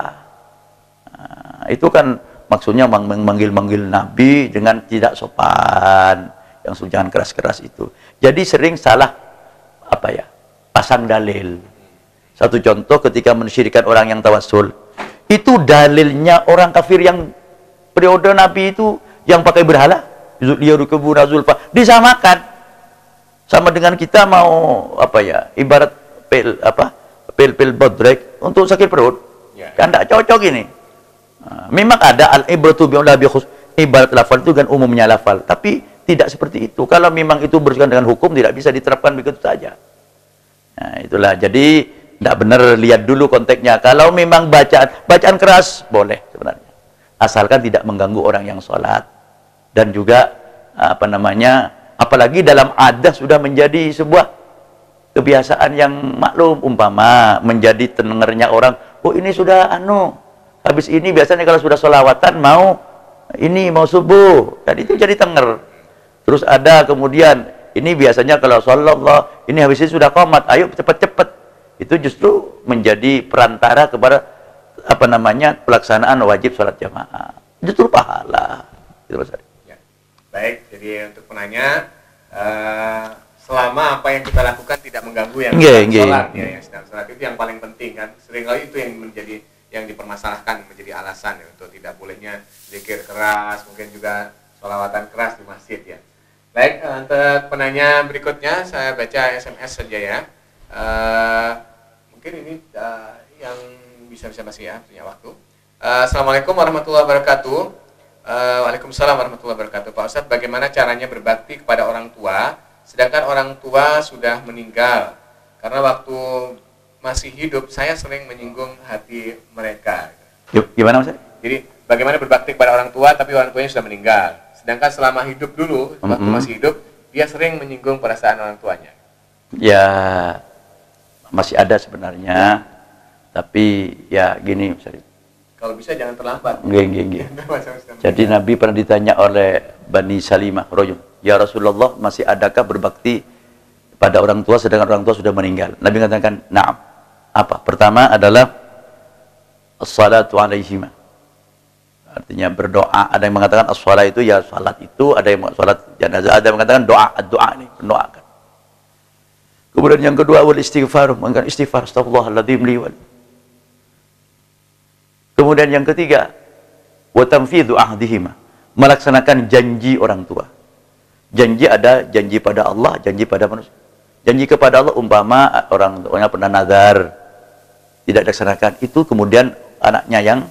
Itu kan maksudnya manggil-manggil Nabi dengan tidak sopan, yang jangan keras-keras itu. Jadi sering salah pasang dalil. Satu contoh ketika mensyirikan orang yang tawassul, itu dalilnya orang kafir yang periode Nabi itu yang pakai berhala, disamakan sama dengan kita mau ibarat pil bodrek untuk sakit perut. Kan tidak cocok ini. Memang ada al-ibratu bi khus, ibarat lafal itu kan umumnya lafal, tapi tidak seperti itu. Kalau memang itu berkaitan dengan hukum tidak bisa diterapkan begitu saja. Nah, itulah. Jadi tidak benar, lihat dulu konteksnya. Kalau memang bacaan keras boleh sebenarnya, asalkan tidak mengganggu orang yang sholat. Dan juga apalagi dalam adat sudah menjadi sebuah kebiasaan yang maklum, umpama menjadi tendengarnya orang, oh ini sudah habis ini biasanya kalau sudah sholawatan mau subuh, dan itu jadi tenger. Terus ada kemudian ini biasanya kalau sallallahu ini habis ini sudah qomat, ayo cepat-cepat. Itu justru menjadi perantara kepada pelaksanaan wajib sholat jamaah. justru pahala. Gitu Mas Syarif. Ya. Baik, jadi untuk penanya, selama apa yang kita lakukan tidak mengganggu yang sedang sholat, ya, yang sedang sholat itu yang paling penting kan. Seringkali itu yang menjadi yang dipermasalahkan, menjadi alasan ya, untuk tidak bolehnya zikir keras, mungkin juga sholawatan keras di masjid ya. Baik, untuk penanya berikutnya saya baca SMS saja ya. Mungkin ini yang bisa masih ya, punya waktu. Assalamualaikum warahmatullahi wabarakatuh. Waalaikumsalam warahmatullahi wabarakatuh. Pak Ustadz, bagaimana caranya berbakti kepada orang tua sedangkan orang tua sudah meninggal? Karena waktu masih hidup saya sering menyinggung hati mereka. Gimana Mas? Jadi bagaimana berbakti kepada orang tua tapi orang tuanya sudah meninggal, sedangkan selama hidup dulu waktu masih hidup dia sering menyinggung perasaan orang tuanya. Ya masih ada sebenarnya, tapi ya gini Mas Syarif. Kalau bisa jangan terlambat. Jadi Nabi pernah ditanya oleh Bani Salimah, ya Rasulullah, masih adakah berbakti pada orang tua sedangkan orang tua sudah meninggal? Nabi mengatakan, na'am. Apa? Pertama adalah as-salatu alaihima. Artinya berdoa. Ada yang mengatakan as-salat itu ya salat itu, ada yang salat jenazah, ada yang mengatakan doa, doa ini mendoakan. Kemudian yang kedua wal istighfar, mengatakan istighfar, astaghfirullahaladzim li wal. Kemudian yang ketiga wa tanfidhu ahdihima, melaksanakan janji orang tua. Janji ada janji pada Allah, janji pada manusia. Janji kepada Allah umpama orang tuanya pernah nazar tidak dilaksanakan, itu kemudian anaknya yang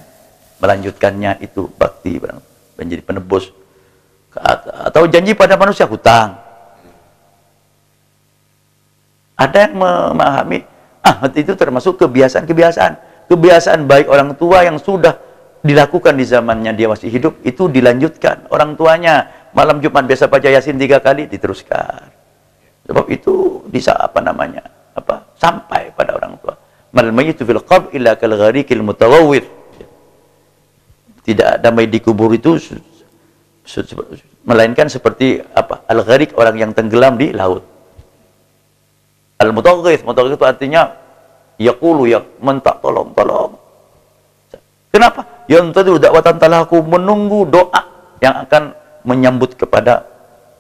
melanjutkannya, itu bakti menjadi penebus. Atau janji pada manusia, hutang. Ada yang memahami itu termasuk kebiasaan baik orang tua yang sudah dilakukan di zamannya dia masih hidup, itu dilanjutkan. Orang tuanya malam Jumat biasa baca Yasin 3 kali, diteruskan. Sebab itu bisa sampai pada orang tua. Mal mayyitu fil qabr illa kal gharikil mutawawwir. Tidak damai di kubur itu melainkan seperti al-gharik, orang yang tenggelam di laut. Al-mutaghith itu artinya yaqulu, ya mentak tolong. Kenapa? Yantadu da'watan talaku, menunggu doa yang akan menyambut kepada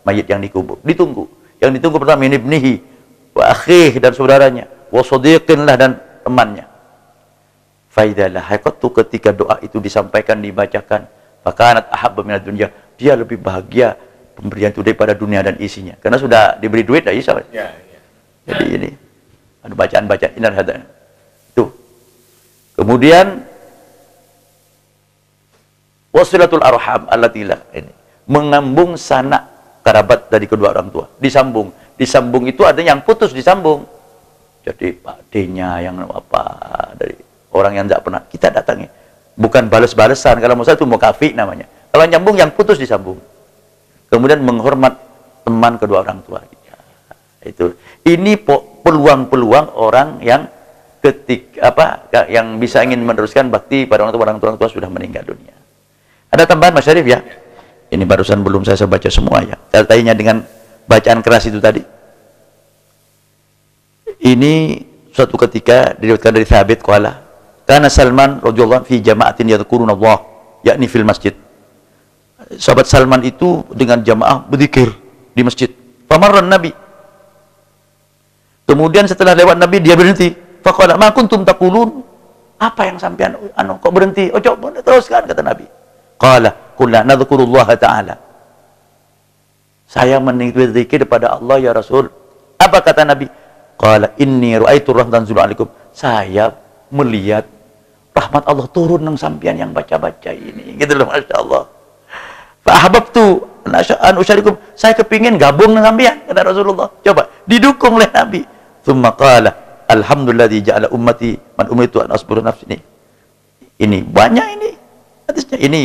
mayit yang dikubur. Ditunggu. Yang ditunggu pertama min ibnihi wa akhih, dan saudaranya, wa sadiqin lah, dan temannya. Faidalah haqqatu, ketika doa itu disampaikan, dibacakan, fakanat ahabba minad dunya, dia lebih bahagia pemberian itu daripada dunia dan isinya. Karena sudah diberi duit dah Isa. Ya. Jadi ini ada bacaan-bacaan inar hada. Itu. Kemudian wasilatul arham allatilah, ini mengambung sanak kerabat dari kedua orang tua. Disambung itu artinya yang putus disambung. Jadi Pak D-nya yang dari orang yang tidak pernah kita datangi, bukan balas-balesan. Kalau mau saya itu mukafi namanya. Kalau nyambung yang putus disambung. Kemudian menghormat teman kedua orang tua. Ya, itu. Ini peluang-peluang orang yang yang bisa ingin meneruskan bakti pada orang tua sudah meninggal dunia. Ada tambahan Mas Syarif ya? Ini barusan belum saya baca semua ya. Kaitannya dengan bacaan keras itu tadi. Ini suatu ketika diriwayatkan dari Thabit qala kana Salman radhiyallahu fi jama'atin yadhkuruna Allah, yakni fil masjid. Sahabat Salman itu dengan jamaah berzikir di masjid. Famarran Nabi. Kemudian setelah lewat Nabi dia berhenti. Faqala ma kuntum taqulun? Apa yang sampean kok berhenti? Oh coba teruskan, kata Nabi. Qala qulna nadhkurullah ta'ala. Saya berzikir kepada Allah ya Rasul. Apa kata Nabi? Qala inni ra'aitu rahmatan tanzilu alaikum. Saya melihat rahmat Allah turun nang sampean yang baca-baca ini. Gitu loh, Masya Allah. Fa ahbabtu an usyarikum. Saya kepingin gabung dengan sampean, kata Rasulullah. Coba didukung oleh Nabi. Tsumma qala alhamdulilladzi ja'ala ummati man umitu an asbura nafsi. Ini banyak ini hadisnya. Ini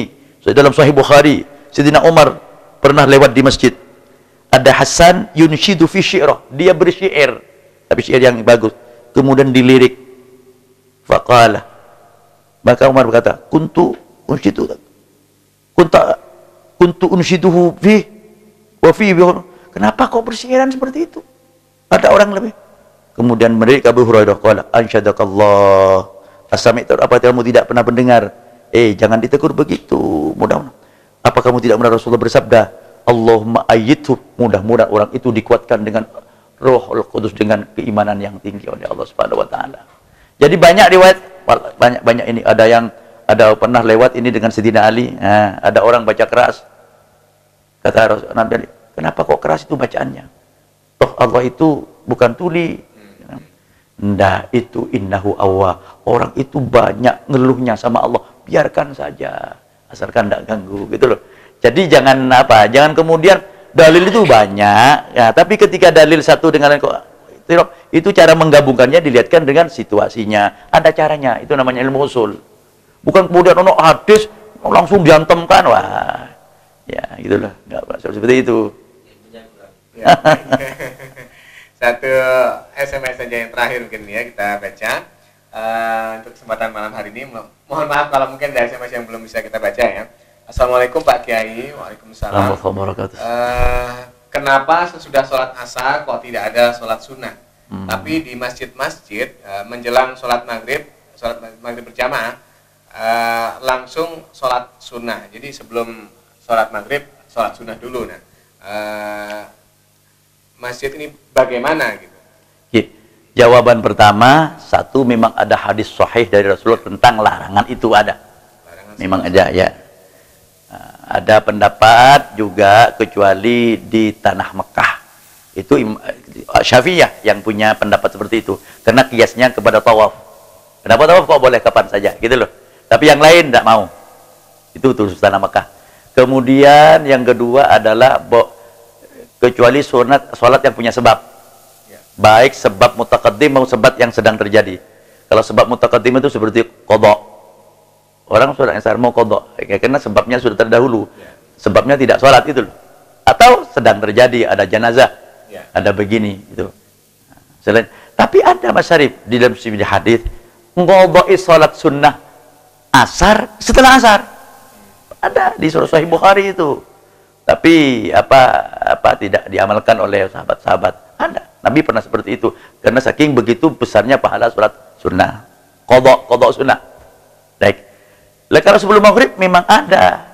dalam Sahih Bukhari, Sayyidina Umar pernah lewat di masjid. Ada Hasan yunshidu fi syi'rah, dia bersyair, tapi syair yang bagus. Kemudian dilirik. Faqala, maka Umar berkata, kuntu unshiduhu fi wa fi. Kenapa kau bersyiaran seperti itu? Ada orang lebih. Kemudian melirik Abu Hurairah, qala ansyadakallah. Asami itu apa kamu tidak pernah mendengar Jangan ditegur begitu. Mudah-mudahan. Apa kamu tidak mendengar Rasulullah bersabda, Allahumma ayyidhu, mudah-mudahan orang itu dikuatkan dengan Rohul Qudus, dengan keimanan yang tinggi oleh Allah Subhanahu wa taala. Jadi banyak riwayat, banyak ini, ada pernah lewat ini dengan Sayyidina Ali. Nah, ada orang baca keras. Kata Nabi Ali, kenapa kok keras itu bacaannya? Toh Allah itu bukan tuli. Ndak, itu innahu awwa. Orang itu banyak ngeluhnya sama Allah. Biarkan saja, asalkan tidak ganggu, gitu loh. Jadi jangan jangan kemudian dalil itu banyak, ya, tapi ketika dalil satu dengan lain kok itu cara menggabungkannya dilihatkan dengan situasinya. Ada caranya, itu namanya ilmu usul. Bukan kemudian ono hadis langsung diantemkan, wah, ya gitulah, nggak seperti itu. Ya. Satu SMS saja yang terakhir mungkin ya kita baca untuk kesempatan malam hari ini. Mohon maaf kalau mungkin ada SMS yang belum bisa kita baca ya. Assalamualaikum Pak Kiai. Waalaikumsalam. Kenapa sesudah sholat asar kok tidak ada sholat sunnah? Tapi di masjid-masjid menjelang sholat maghrib berjamaah langsung sholat sunnah. Jadi sebelum sholat maghrib sholat sunnah dulu. Nah, masjid ini bagaimana gitu? Jawaban pertama, satu, memang ada hadis sahih dari Rasulullah tentang larangan itu ada. Memang ada ya. Ada pendapat juga kecuali di tanah Mekah. Itu Syafi'iyah yang punya pendapat seperti itu. Karena kiasnya kepada tawaf. Kenapa tawaf kok boleh kapan saja gitu loh. Tapi yang lain tidak mau. Itu khusus tanah Mekah. Kemudian yang kedua adalah kecuali sholat yang punya sebab, baik sebab mutaqaddim maupun sebab yang sedang terjadi. Kalau sebab mutaqaddim itu seperti qadha, orang sholat asar mau qadha karena sebabnya sudah terdahulu, sebabnya tidak sholat itu loh. Atau sedang terjadi, ada jenazah, ada begini itu. Selain, tapi ada Mas Syarif di dalam hadis qadha'i sholat sunnah asar setelah asar, ada di Sahih Bukhari itu. Tapi apa tidak diamalkan oleh sahabat-sahabat? Ada. Nabi pernah seperti itu. Karena saking begitu besarnya pahala sholat sunnah. Qadha sunnah. Baik. Lah kalau sebelum maghrib memang ada.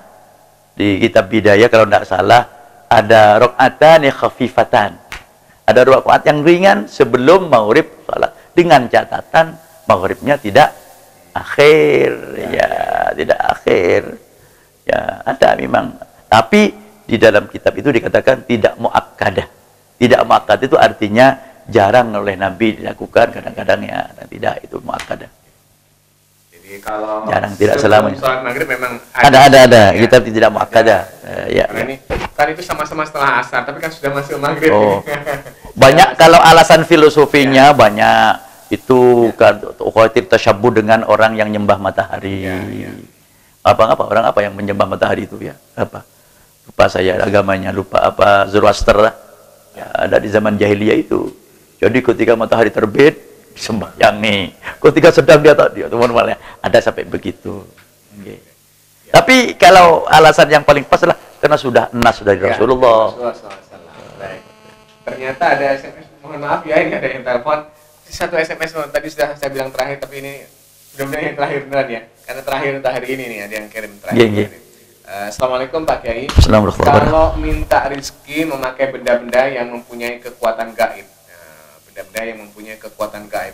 Di kitab Bidayah kalau tidak salah ada rakaatani khafifatan. Ada rakaat yang ringan sebelum maghrib salat dengan catatan maghribnya tidak akhir. Ya, tidak akhir. Ya, ada memang. Tapi di dalam kitab itu dikatakan tidak muakkadah. Tidak muakkad itu artinya jarang oleh Nabi dilakukan, kadang-kadang ya, dan tidak itu muakkadah. Jadi kalau jarang, tidak selamanya. Sholat maghrib memang ada. Kitab tidak muakkadah. Ini kan itu sama-sama setelah asar, tapi kan sudah masuk maghrib. Oh. Banyak kalau alasan filosofinya banyak itu kan khawatir tasyabbuh dengan orang yang nyembah matahari. Apa orang apa yang menyembah matahari itu ya? Apa? Lupa saya agamanya, lupa apa, Zoroaster lah. Ya, ada di zaman jahiliyah itu. Jadi ketika matahari terbit sembahyang nih. Ketika sedang dia teman-teman ada sampai begitu. Okay. Tapi kalau alasan yang paling pas adalah karena sudah nas dari Rasulullah. Baik. Ternyata ada SMS, mohon maaf ya ini ada yang telepon. Satu SMS tadi sudah saya bilang terakhir, tapi ini mudah-mudahan yang terakhir beneran ya. Karena terakhir untuk hari ini nih ada yang kirim terakhir. Assalamualaikum Pak Kiai. Kalau minta rezeki memakai benda-benda yang mempunyai kekuatan gaib, benda-benda yang mempunyai kekuatan gaib,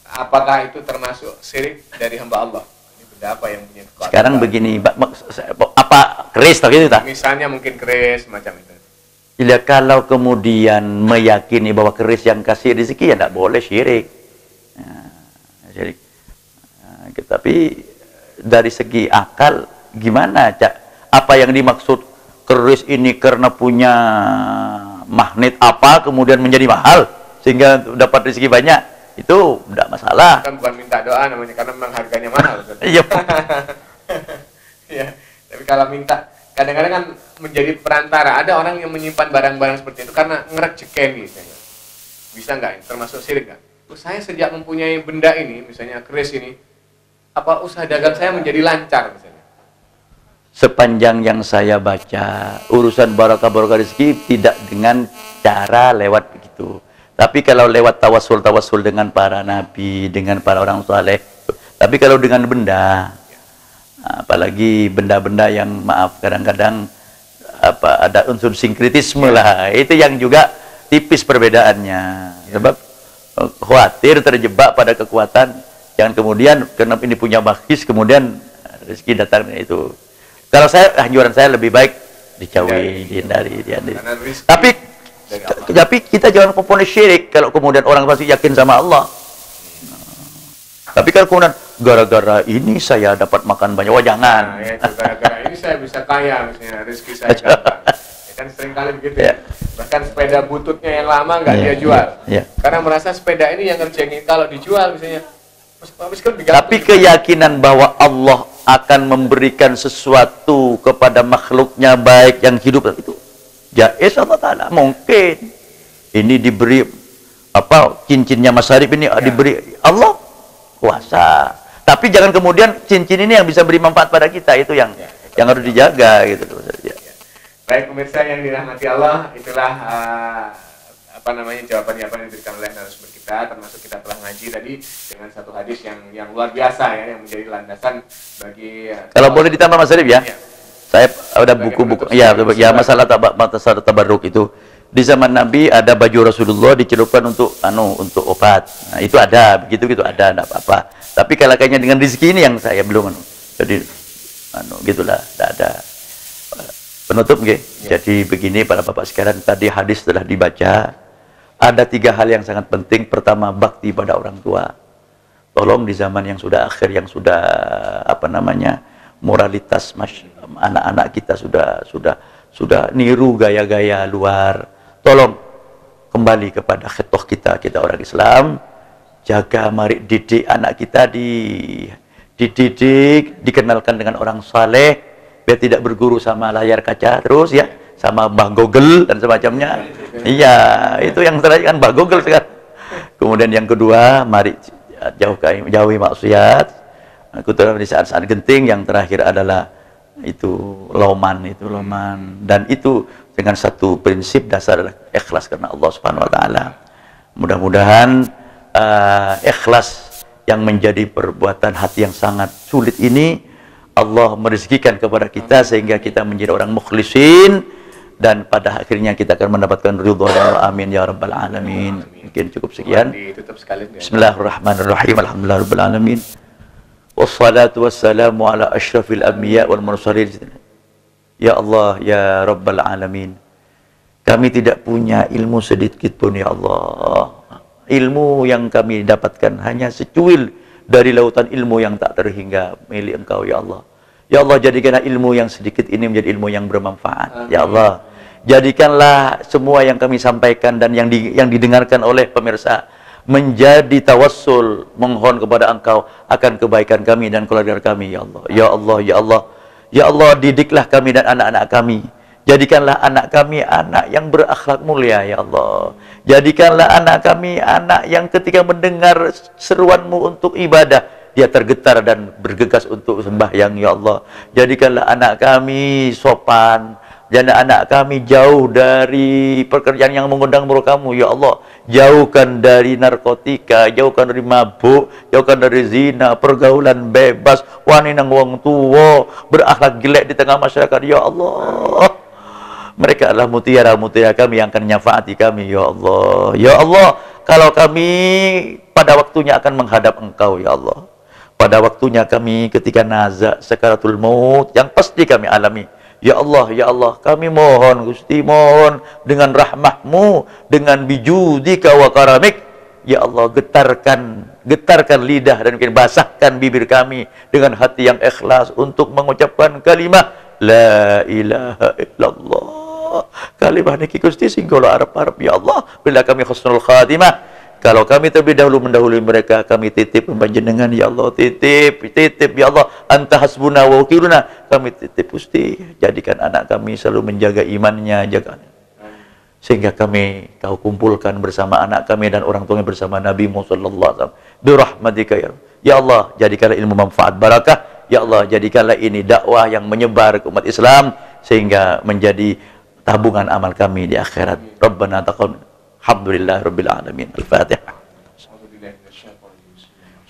apakah itu termasuk syirik dari hamba Allah? Ini benda apa yang punya kekuatan? Sekarang gaib? Begini, apa keris atau gitu tak? Misalnya mungkin keris macam itu. Bila kalau kemudian meyakini bahwa keris yang kasih rezeki ya tidak boleh syirik. Syirik. Tapi dari segi akal gimana Cak? Apa yang dimaksud keris ini karena punya magnet apa kemudian menjadi mahal sehingga dapat rezeki banyak, itu tidak masalah. Kan bukan minta doa namanya, karena memang harganya mahal. Iya. Ya, tapi kalau minta kadang-kadang kan menjadi perantara. Ada orang yang menyimpan barang-barang seperti itu karena ngerejeken misalnya. Bisa nggak? Termasuk syirik nggak? Saya sejak mempunyai benda ini, misalnya keris ini, apa usaha dagang saya menjadi lancar misalnya? Sepanjang yang saya baca, urusan barokah rezeki tidak dengan cara lewat begitu. Tapi kalau lewat tawasul dengan para nabi, dengan para orang saleh. Tapi kalau dengan benda, Apalagi benda-benda yang maaf kadang-kadang ada unsur sinkritisme lah, itu yang juga tipis perbedaannya. Sebab khawatir terjebak pada kekuatan, jangan kemudian karena ini punya bakhis kemudian rezeki datang itu. Kalau saya, anjuran saya lebih baik dijauhi, dihindari. Tapi kita jangan komponen syirik kalau kemudian orang pasti yakin sama Allah. Tapi kalau kemudian gara-gara ini saya dapat makan banyak, jangan. Nah, ya, gara-gara ini saya bisa kaya, misalnya rezeki saya gampang. Ya kan sering kali begitu ya. Bahkan sepeda bututnya yang lama nggak dia jual. Karena merasa sepeda ini yang ngerjain kalau dijual misalnya. Tapi keyakinan bahwa Allah akan memberikan sesuatu kepada makhluknya baik yang hidup itu jaiz Allah Ta'ala. Mungkin ini diberi cincinnya Mas Arif ini diberi Allah kuasa. Tapi jangan kemudian cincin ini yang bisa beri manfaat pada kita, itu yang harus dijaga gitu. Baik pemirsa yang dirahmati Allah, itulah jawaban yang diberikan oleh narasumber kita, termasuk kita telah ngaji tadi dengan satu hadis yang luar biasa ya, yang menjadi landasan bagi kalau boleh ditambah Mas Arif ya. Saya ada buku-buku masalah tabarruk itu. Di zaman Nabi ada baju Rasulullah dicelupkan untuk obat. Nah, itu ada, begitu ada, enggak apa-apa. Tapi kalau kayaknya dengan rezeki ini yang saya belum jadi gitulah, tidak ada. Penutup nggih. Jadi begini para Bapak sekalian, tadi hadis telah dibaca. Ada 3 hal yang sangat penting. Pertama, bakti pada orang tua. Tolong di zaman yang sudah akhir, yang sudah moralitas anak-anak kita sudah niru gaya-gaya luar. Tolong kembali kepada khitoh kita orang Islam. Jaga, mari didik anak kita, dididik, dikenalkan dengan orang saleh, biar tidak berguru sama layar kaca terus ya, sama Mbah Google dan semacamnya. Iya, itu yang terakhir kan Mbah Google sekarang. Kemudian yang kedua, mari jauhi maksiat. Khususnya di saat-saat genting. Yang terakhir adalah itu loman. Dan itu dengan satu prinsip dasar adalah ikhlas karena Allah Subhanahu wa taala. Mudah-mudahan ikhlas yang menjadi perbuatan hati yang sangat sulit ini Allah merezekikan kepada kita sehingga kita menjadi orang mukhlisin, dan pada akhirnya kita akan mendapatkan ridha Allah. Amin ya rabbal alamin. Mungkin cukup sekian. Bismillahirrahmanirrahim. Alhamdulillahirabbil alamin. Wassalatu wassalamu ala asyrafil anbiya wal mursalin. Ya Allah, ya Rabbal Alamin, kami tidak punya ilmu sedikit pun ya Allah. Ilmu yang kami dapatkan hanya secuil dari lautan ilmu yang tak terhingga milik Engkau ya Allah. Ya Allah, jadikanlah ilmu yang sedikit ini menjadi ilmu yang bermanfaat. Ya Allah, jadikanlah semua yang kami sampaikan dan yang didengarkan oleh pemirsa menjadi tawassul, mohon kepada Engkau akan kebaikan kami dan keluarga kami ya Allah. Ya Allah, ya Allah. Ya Allah, didiklah kami dan anak-anak kami. Jadikanlah anak kami anak yang berakhlak mulia ya Allah. Jadikanlah anak kami anak yang ketika mendengar seruan-Mu untuk ibadah, dia tergetar dan bergegas untuk sembahyang ya Allah. Jadikanlah anak kami sopan, dan anak kami jauh dari pekerjaan yang mengundang murka-Mu ya Allah. Jauhkan dari narkotika, jauhkan dari mabuk, jauhkan dari zina, pergaulan bebas, wanita wong tua, berakhlak jelek di tengah masyarakat ya Allah. Mereka adalah mutiara-mutiara kami yang akan nyafaati kami ya Allah. Ya Allah, kalau kami pada waktunya akan menghadap Engkau ya Allah, pada waktunya kami ketika nazak sakaratul maut yang pasti kami alami ya Allah, kami mohon Gusti, mohon dengan rahmah-Mu, dengan bijudika wa karamik ya Allah, getarkan lidah dan mungkin basahkan bibir kami dengan hati yang ikhlas untuk mengucapkan kalimat la ilaha illallah. Kalimah niki Gusti singgola arep-arep ya Allah, bila kami husnul khatimah. Kalau kami terlebih dahulu mendahului mereka, kami titip panjenengan ya Allah, titip ya Allah, anta hasbuna wa wakiluna, kami titip Gusti, jadikan anak kami selalu menjaga imannya, jaga sehingga kami Kau kumpulkan bersama anak kami dan orang tuanya bersama Nabi Muhammad sallallahu alaihi wasallam birahmatika ya Allah. Jadikanlah ilmu manfaat barakah ya Allah, jadikanlah ini dakwah yang menyebar ke umat Islam sehingga menjadi tabungan amal kami di akhirat. Rabbana taqabbal. Alhamdulillah rabbil alamin. Al-Fatihah.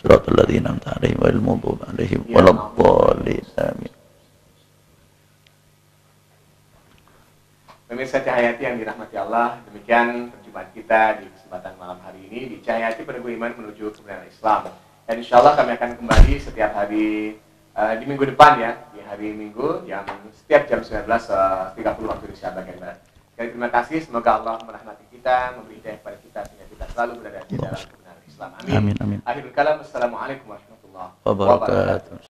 Shiratal ladzina an'amta 'alaihim ghairil maghdubi 'alaihim waladdallin. Amin. Pemirsa Cahayati yang dirahmati Allah, demikian perjumpaan kita di kesempatan malam hari ini di Cahayati Peneguh Iman menuju kebenaran Islam. Dan insya Allah kami akan kembali setiap hari di minggu depan ya, di hari Minggu yang setiap jam 19.30 waktu Indonesia bagian Barat. Sekali terima kasih, semoga Allah merahmati kita, memberi hidayah kepada kita sehingga kita selalu berada di dalam kebenaran Islam. Amin. Amin. Akhirul kalam, assalamualaikum warahmatullahi Wabarakatuh.